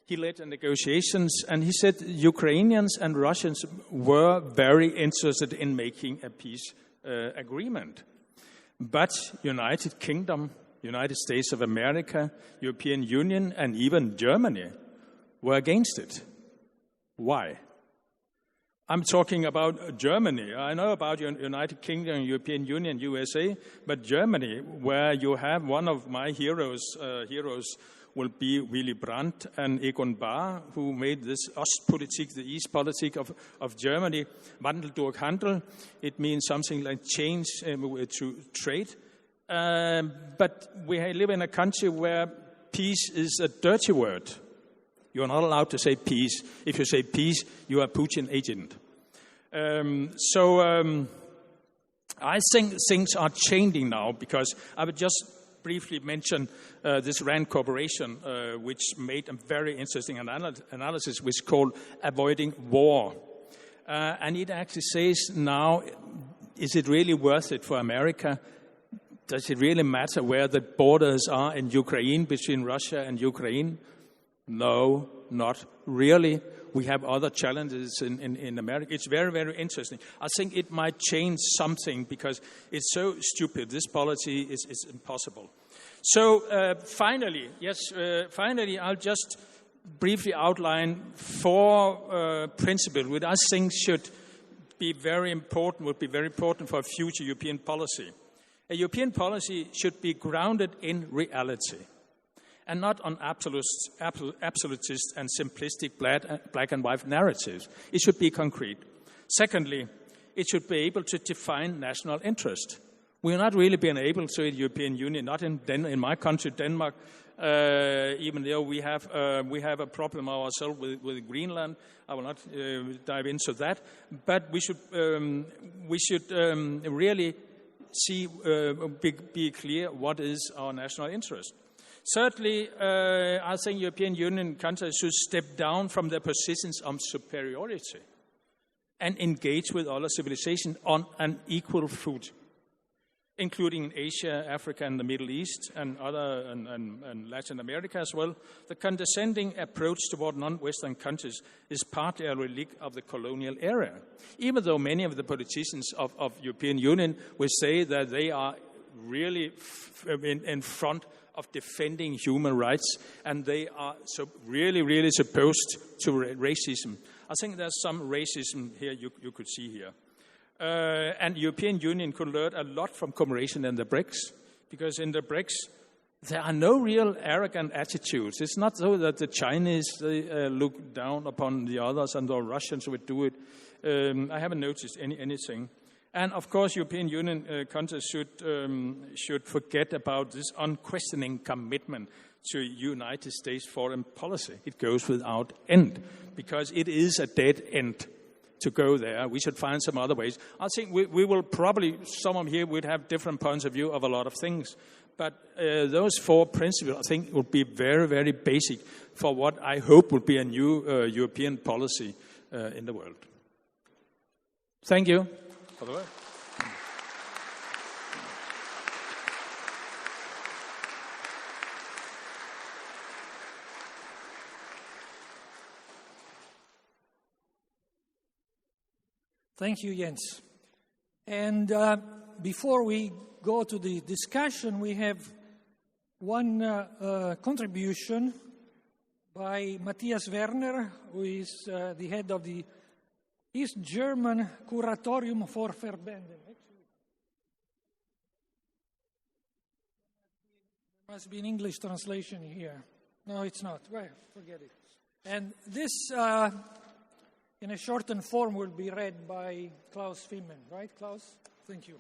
He led the negotiations, and he said Ukrainians and Russians were very interested in making a peace agreement. But United Kingdom, United States of America, European Union, and even Germany were against it. Why? I'm talking about Germany. I know about United Kingdom, European Union, USA, but Germany, where you have one of my heroes will be Willy Brandt and Egon Bahr, who made this Ostpolitik, the East politic of Germany, Wandel durch Handel. It means something like change to trade. But we live in a country where peace is a dirty word. You are not allowed to say peace. If you say peace, you are a Putin agent. I think things are changing now, because I would just briefly mention this RAND Corporation, which made a very interesting analysis, which is called Avoiding War. And it actually says now, is it really worth it for America? Does it really matter where the borders are in Ukraine, between Russia and Ukraine? No, not really. We have other challenges in America. It's very, very interesting. I think it might change something, because it's so stupid. This policy is impossible. So finally, I'll just briefly outline 4 principles which I think would be very important for future European policy. A European policy should be grounded in reality, and not on absolutist and simplistic black and white narratives. It should be concrete. Secondly, it should be able to define national interest. We're not really been able to in the European Union, not in my country, Denmark, even though we have a problem ourselves with Greenland. I will not dive into that, but we should really be clear what is our national interest. Certainly, I think European Union countries should step down from their positions of superiority and engage with other civilizations on an equal foot, including in Asia, Africa, and the Middle East, and Latin America as well. The condescending approach toward non-Western countries is partly a relic of the colonial era, even though many of the politicians of European Union will say that they are really in front of defending human rights, and they are really supposed to racism. I think there's some racism here you could see here. And the European Union could learn a lot from cooperation in the BRICS, because in the BRICS, there are no real arrogant attitudes. It's not so that the Chinese look down upon the others and the Russians would do it. I haven't noticed anything. And of course, European Union countries should forget about this unquestioning commitment to United States foreign policy. It goes without end, because it is a dead end to go there. We should find some other ways. I think we will probably, some of here would have different points of view of a lot of things. But those four principles, I think, will be very basic for what I hope will be a new European policy in the world. Thank you for the word. Thank you, Jens. And before we go to the discussion, we have one contribution by Matthias Werner, who is the head of the East German Kuratorium for Verbände. There must be an English translation here. No, it's not. Well, forget it. And this, in a shortened form, will be read by Klaus Fimmen. Right, Klaus? Thank you.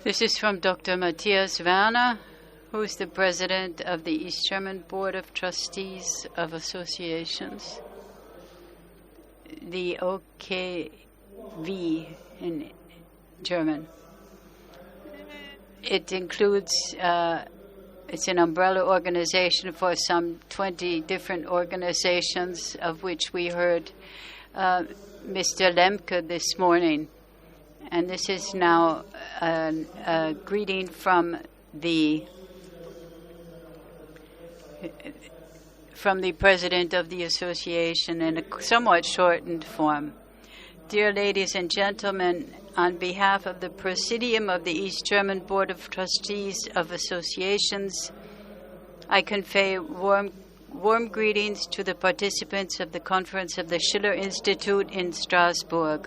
This is from Dr. Matthias Werner, who is the president of the East German Board of Trustees of Associations, the OKW in German. It includes, it's an umbrella organization for some 20 different organizations, of which we heard Mr. Lemke this morning. And this is now a greeting from the president of the association in a somewhat shortened form. Dear ladies and gentlemen, on behalf of the Presidium of the East German Board of Trustees of Associations, I convey warm greetings to the participants of the conference of the Schiller Institute in Strasbourg.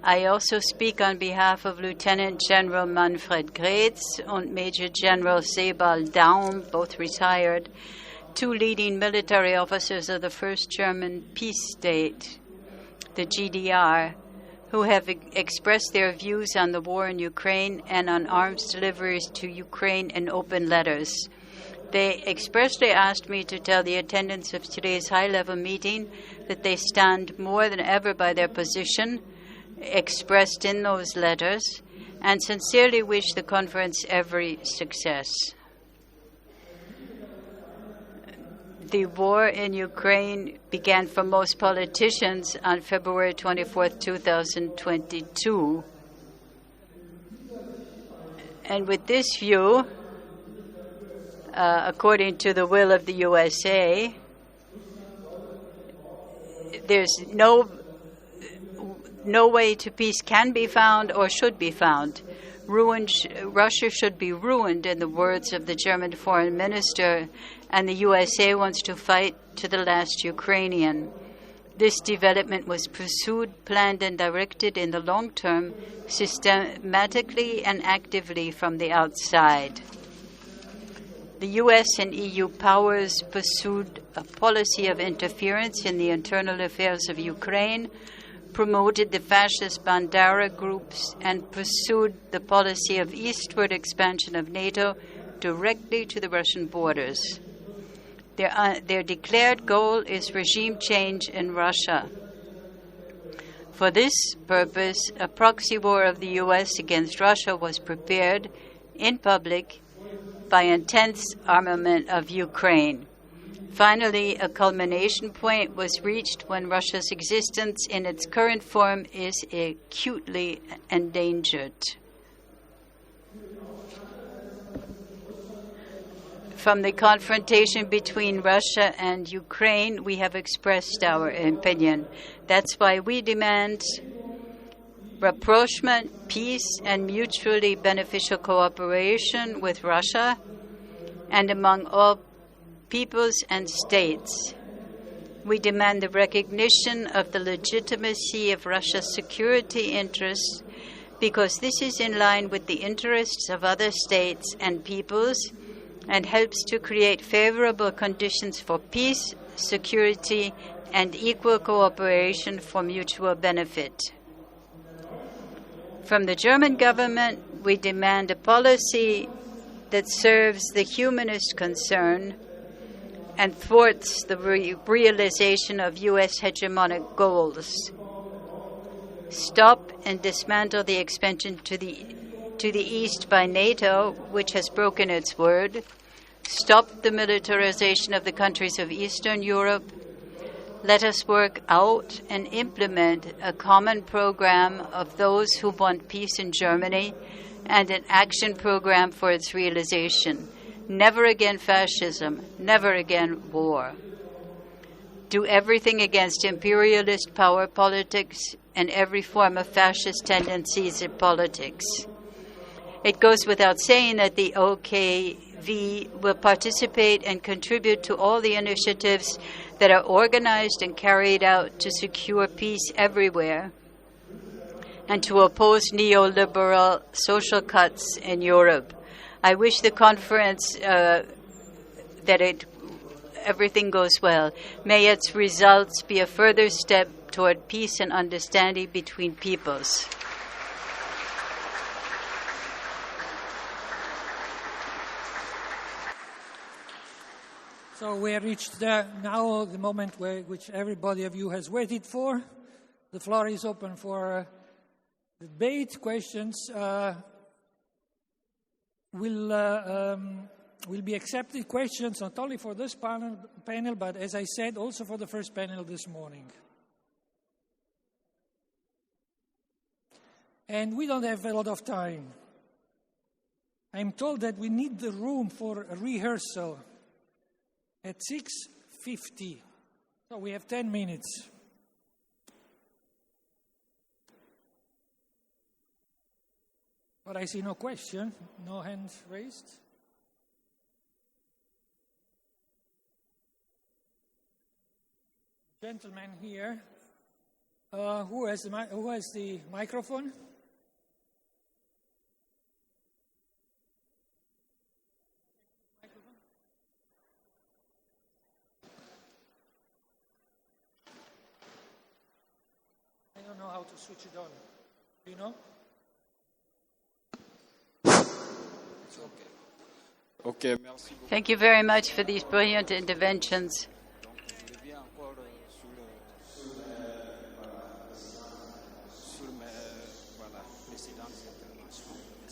I also speak on behalf of Lieutenant General Manfred Gretz and Major General Sebald Daum, both retired, two leading military officers of the first German peace state, the GDR, who have expressed their views on the war in Ukraine and on arms deliveries to Ukraine in open letters. They expressly asked me to tell the attendants of today's high-level meeting that they stand more than ever by their position expressed in those letters, and sincerely wish the conference every success. The war in Ukraine began for most politicians on February 24, 2022. And with this view, according to the will of the USA, there's no way to peace can be found or should be found. Russia should be ruined, in the words of the German foreign minister, and the USA wants to fight to the last Ukrainian. This development was pursued, planned, and directed in the long term, systematically and actively from the outside. The US and EU powers pursued a policy of interference in the internal affairs of Ukraine, promoted the fascist Bandera groups, and pursued the policy of eastward expansion of NATO directly to the Russian borders. Their declared goal is regime change in Russia. For this purpose, a proxy war of the US against Russia was prepared in public by intense armament of Ukraine. Finally, a culmination point was reached when Russia's existence in its current form is acutely endangered. From the confrontation between Russia and Ukraine, we have expressed our opinion. That's why we demand rapprochement, peace, and mutually beneficial cooperation with Russia and among all peoples and states. We demand the recognition of the legitimacy of Russia's security interests because this is in line with the interests of other states and peoples and helps to create favorable conditions for peace, security, and equal cooperation for mutual benefit. From the German government, we demand a policy that serves the humanist concern and thwarts the realization of U.S. hegemonic goals. Stop and dismantle the expansion to the east by NATO, which has broken its word. Stop the militarization of the countries of Eastern Europe. Let us work out and implement a common program of those who want peace in Germany and an action program for its realization. Never again fascism, never again war. Do everything against imperialist power politics and every form of fascist tendencies in politics. It goes without saying that the OKV will participate and contribute to all the initiatives that are organized and carried out to secure peace everywhere and to oppose neoliberal social cuts in Europe. I wish the conference everything goes well. May its results be a further step toward peace and understanding between peoples. So we have reached now the moment which everybody of you has waited for. The floor is open for debate. Questions will be accepted. Questions not only for this panel, but as I said, also for the first panel this morning. And we don't have a lot of time. I'm told that we need the room for a rehearsal at 6:50. So we have 10 minutes. But I see no question, no hands raised. Gentleman here, who has the microphone? I don't know how to switch it on. Do you know? It's okay. Thank you very much for these brilliant interventions.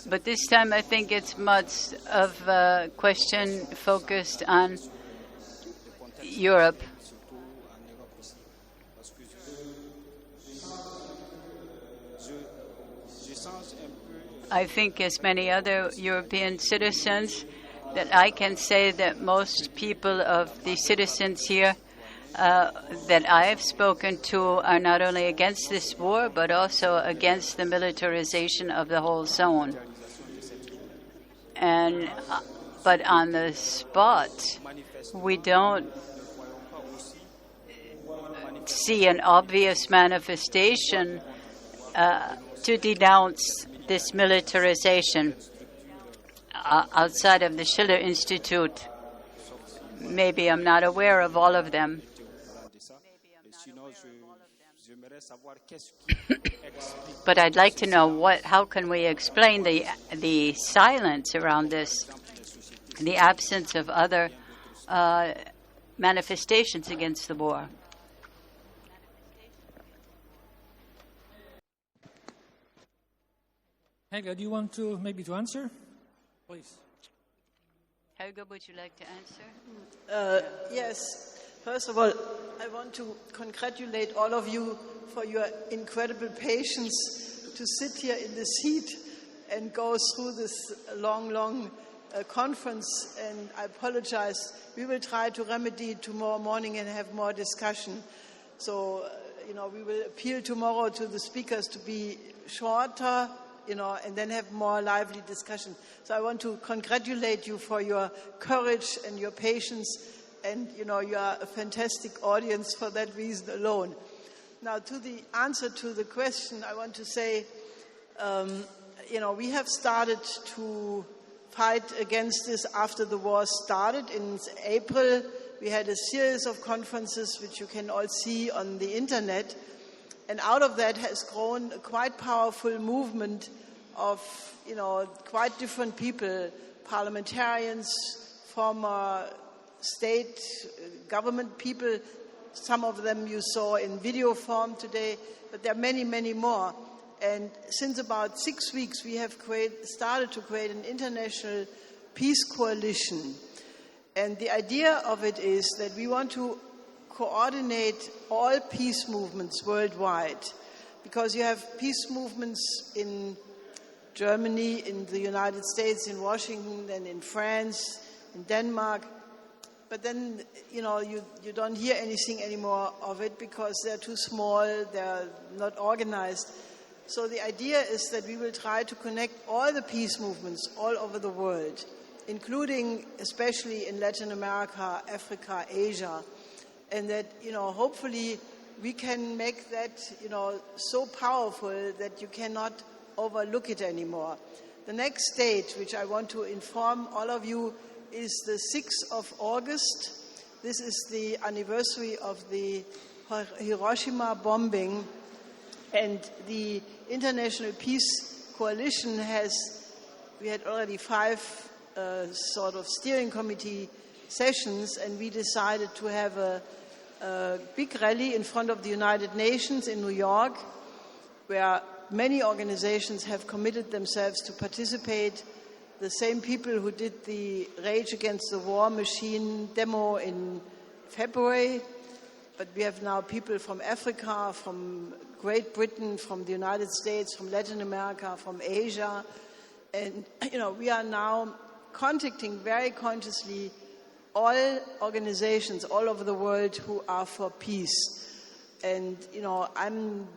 But this time I think it's much of a question focused on Europe. I think, as many other European citizens, that I can say that most people of the citizens here that I have spoken to are not only against this war, but also against the militarization of the whole zone. But on the spot, we don't see an obvious manifestation to denounce this militarization outside of the Schiller Institute. Maybe I'm not aware of all of them. But I'd like to know how can we explain the silence around this, the absence of other manifestations against the war. Helga, do you want to answer? Please. Helga, would you like to answer? Yes. First of all, I want to congratulate all of you for your incredible patience to sit here in this heat and go through this long conference. And I apologize. We will try to remedy it tomorrow morning and have more discussion. So, we will appeal tomorrow to the speakers to be shorter, and then have more lively discussion. So I want to congratulate you for your courage and your patience. And, you are a fantastic audience for that reason alone. Now, to the answer to the question, I want to say, we have started to fight against this after the war started. In April, we had a series of conferences, which you can all see on the internet. And out of that has grown a quite powerful movement of, quite different people, parliamentarians, former state government people. Some of them you saw in video form today, but there are many, many more. And since about 6 weeks, we have started to create an international peace coalition. And the idea of it is that we want to coordinate all peace movements worldwide, because you have peace movements in Germany, in the United States, in Washington, and in France, in Denmark. But then, you don't hear anything anymore of it because they're too small, they're not organized. So the idea is that we will try to connect all the peace movements all over the world, including especially in Latin America, Africa, Asia. And that, hopefully we can make that, so powerful that you cannot overlook it anymore. The next stage, which I want to inform all of you, is the 6th of August. This is the anniversary of the Hiroshima bombing. And the International Peace Coalition we had already 5 sort of steering committee sessions, and we decided to have a big rally in front of the United Nations in New York, where many organizations have committed themselves to participate. The same people who did the Rage Against the War Machine demo in February, but we have now people from Africa, from Great Britain, from the United States, from Latin America, from Asia. And, we are now contacting very consciously all organizations all over the world who are for peace. And, and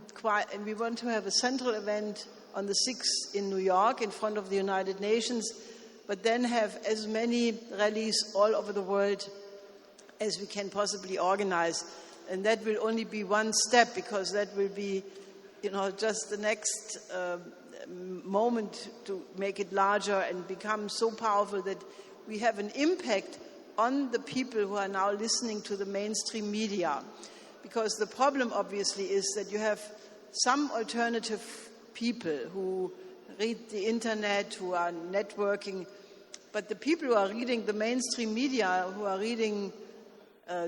we want to have a central event on the 6th in New York in front of the United Nations, but then have as many rallies all over the world as we can possibly organize. And that will only be one step, because that will be, just the next moment to make it larger and become so powerful that we have an impact on the people who are now listening to the mainstream media. Because the problem, obviously, is that you have some alternative people who read the internet, who are networking, but the people who are reading the mainstream media, who are reading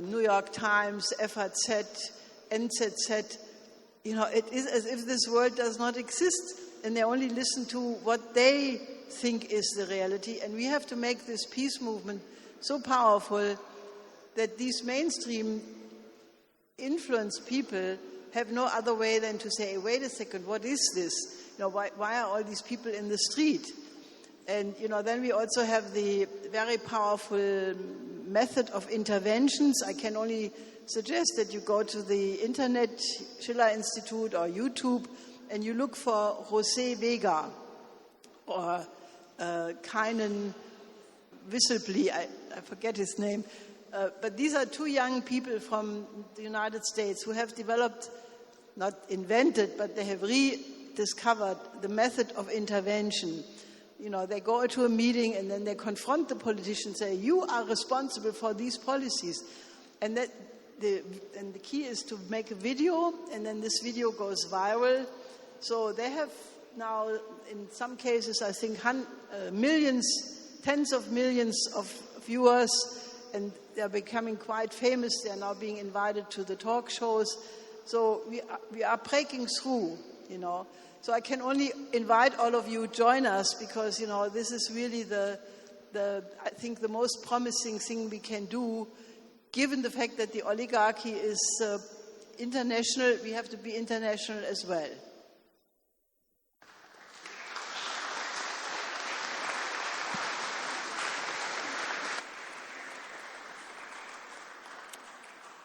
New York Times, FAZ, NZZ, it is as if this world does not exist, and they only listen to what they think is the reality. And we have to make this peace movement so powerful that these mainstream influenced people have no other way than to say, wait a second, what is this? Why are all these people in the street? And, then we also have the very powerful method of interventions. I can only suggest that you go to the internet, Schiller Institute or YouTube, and you look for José Vega or Keinen Wisselbly, I forget his name. But these are two young people from the United States who have developed, not invented, but they have rediscovered the method of intervention. You know, they go to a meeting and then they confront the politicians, say, you are responsible for these policies. And the key is to make a video, and then this video goes viral. So they have now, in some cases, I think millions, tens of millions of viewers, and they're becoming quite famous. They're now being invited to the talk shows. So we are breaking through, you know. So I can only invite all of you to join us, because, you know, this is really I think the most promising thing we can do, given the fact that the oligarchy is international. We have to be international as well.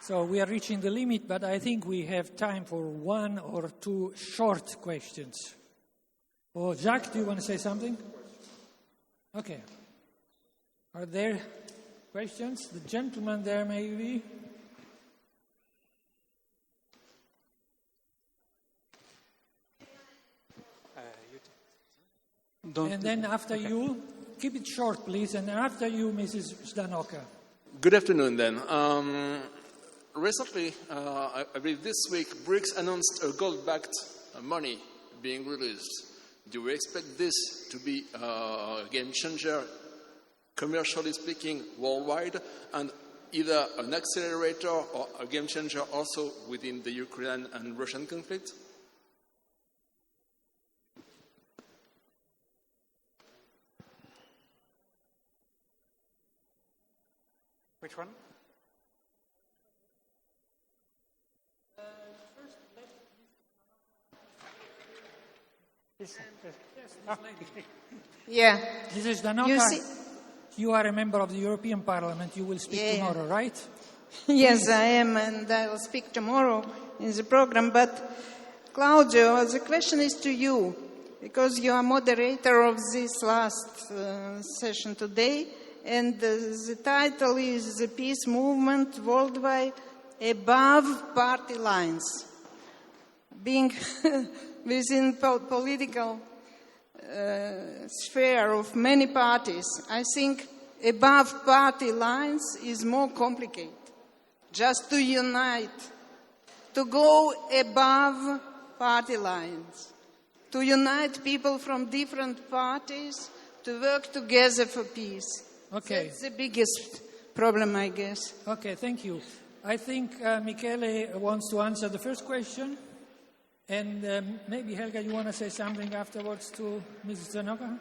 So we are reaching the limit, but I think we have time for one or two short questions. Oh, Jacques, do you want to say something? Okay. Are there questions? The gentleman there, maybe? And then after you, keep it short, please, and after you, Mrs. Zdanoka. Good afternoon, then. Recently, I believe this week, BRIX announced a gold-backed money being released. Do we expect this to be a game changer, commercially speaking, worldwide, and either an accelerator or a game changer also within the Ukraine and Russian conflict? Which one? Yeah. Mrs. Zdanoka, you are a member of the European Parliament. You will speak tomorrow, right? Yes, I am, and I will speak tomorrow in the program. But, Claudio, the question is to you, because you are moderator of this last session today, and the title is The Peace Movement Worldwide Above Party Lines. Being within political sphere of many parties, I think above party lines is more complicated. Just to unite, to go above party lines, to unite people from different parties, to work together for peace. Okay. That's the biggest problem, I guess. Okay, thank you. I think Michele wants to answer the first question. And maybe, Helga, you want to say something afterwards to Mrs. Zdanoka?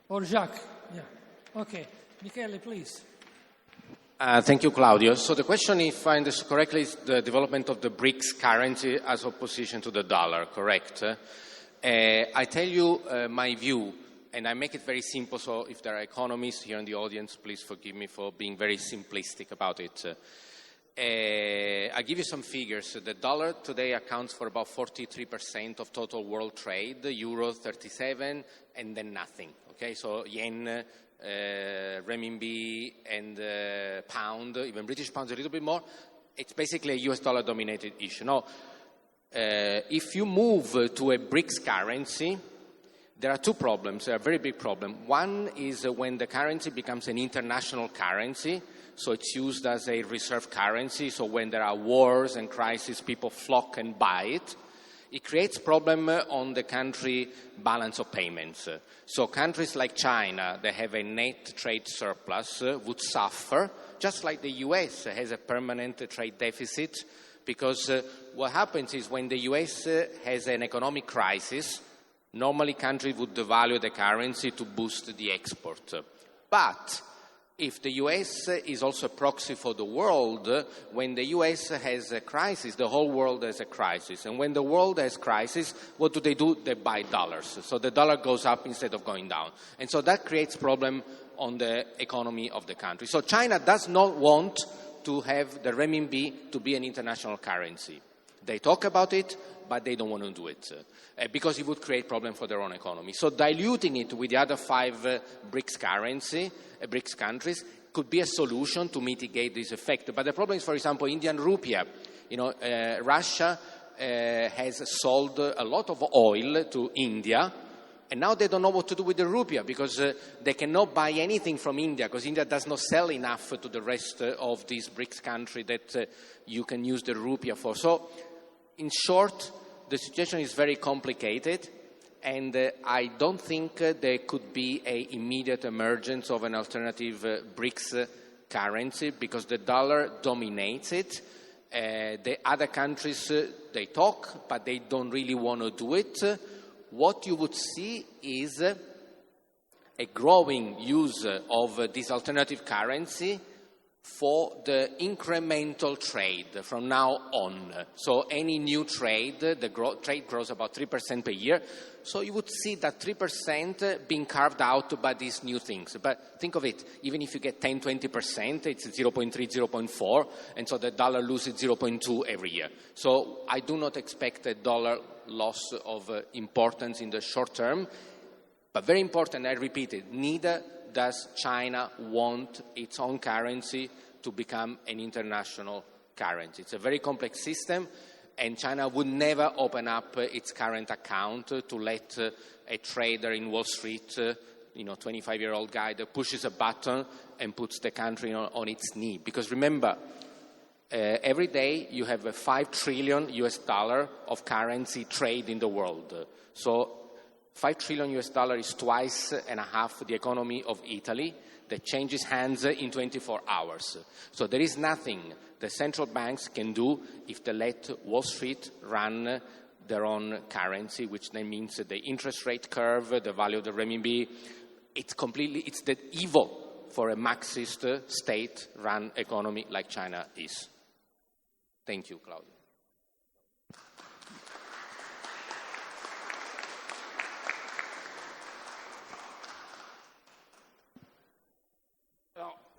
Or Jacques? Yeah. Okay. Michele, please. Thank you, Claudio. So the question, if I understand correctly, is the development of the BRICS currency as opposition to the dollar, correct? I tell you my view, and I make it very simple, so if there are economists here in the audience, please forgive me for being very simplistic about it. I'll give you some figures. The dollar today accounts for about 43% of total world trade, the euro 37%, and then nothing. Okay, so yen, renminbi, and pound, even British pounds a little bit more. It's basically a US dollar dominated issue. Now, if you move to a BRICS currency, there are two problems. There are very big problems. One is when the currency becomes an international currency. So it's used as a reserve currency. So when there are wars and crises, people flock and buy it. It creates problem on the country balance of payments. So countries like China, that have a net trade surplus, would suffer, just like the US has a permanent trade deficit, because what happens is when the US has an economic crisis, normally countries would devalue the currency to boost the export. But if the US is also a proxy for the world, when the US has a crisis, the whole world has a crisis. And when the world has crisis, what do? They buy dollars. So the dollar goes up instead of going down. And so that creates problem on the economy of the country. So China does not want to have the renminbi to be an international currency. They talk about it, but they don't want to do it because it would create problem for their own economy. So diluting it with the other 5 BRICS countries could be a solution to mitigate this effect. But the problem is, for example, Indian rupee. Russia has sold a lot of oil to India, and now they don't know what to do with the rupee because they cannot buy anything from India because India does not sell enough to the rest of these BRICS countries that you can use the rupee for. So, in short, the situation is very complicated, and I don't think there could be an immediate emergence of an alternative BRICS currency because the dollar dominates it. The other countries, they talk, but they don't really want to do it. What you would see is a growing use of this alternative currency for the incremental trade from now on. So any new trade, trade grows about 3% per year. So you would see that 3% being carved out by these new things. But think of it, even if you get 10, 20%, it's 0.3, 0.4, and so the dollar loses 0.2 every year. So I do not expect a dollar loss of importance in the short term. But very important, I repeat it, neither does China want its own currency to become an international currency. It's a very complex system, and China would never open up its current account to let a trader in Wall Street, 25-year-old guy that pushes a button and puts the country on its knee. Because remember, every day you have $5 trillion of currency trade in the world. So $5 trillion is twice and a half the economy of Italy that changes hands in 24 hours. So there is nothing the central banks can do if they let Wall Street run their own currency, which then means the interest rate curve, the value of the renminbi. It's the evil for a Marxist state-run economy like China is. Thank you, Claudio.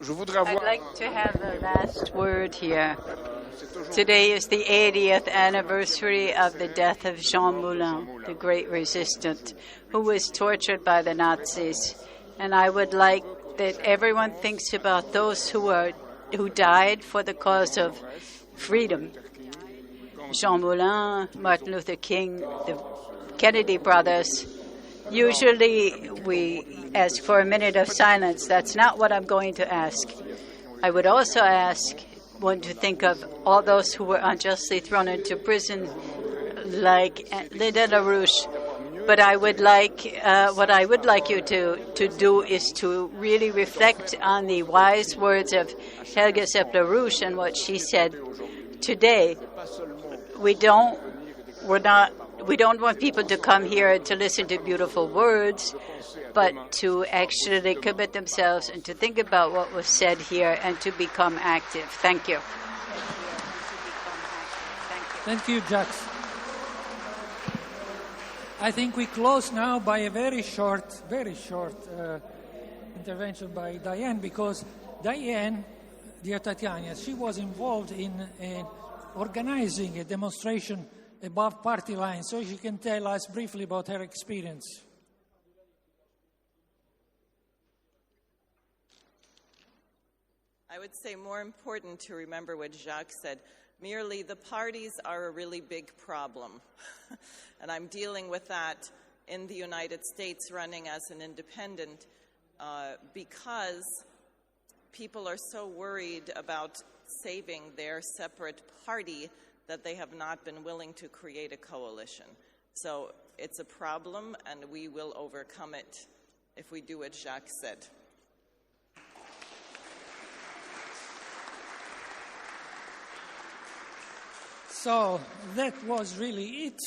I'd like to have the last word here. Today is the 80th anniversary of the death of Jean Moulin, the great resistant, who was tortured by the Nazis. And I would like that everyone thinks about those who died for the cause of freedom. Jean Moulin, Martin Luther King, the Kennedy brothers. Usually we ask for a minute of silence. That's not what I'm going to ask. I would also ask one to think of all those who were unjustly thrown into prison, like Linda LaRouche. But I would like, what I would like you to do is to really reflect on the wise words of Helga Sepp LaRouche and what she said today. We don't want people to come here to listen to beautiful words, but to actually commit themselves and to think about what was said here and to become active. Thank you. Thank you, Jacques. I think we close now by a very short intervention by Diane, because Diane, dear Tatiana, she was involved in organizing a demonstration above party lines, so she can tell us briefly about her experience. I would say more important to remember what Jacques said. Merely the parties are a really big problem. And I'm dealing with that in the United States running as an independent because people are so worried about saving their separate party that they have not been willing to create a coalition. So it's a problem, and we will overcome it if we do what Jacques said. So that was really it.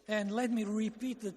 And let me repeat the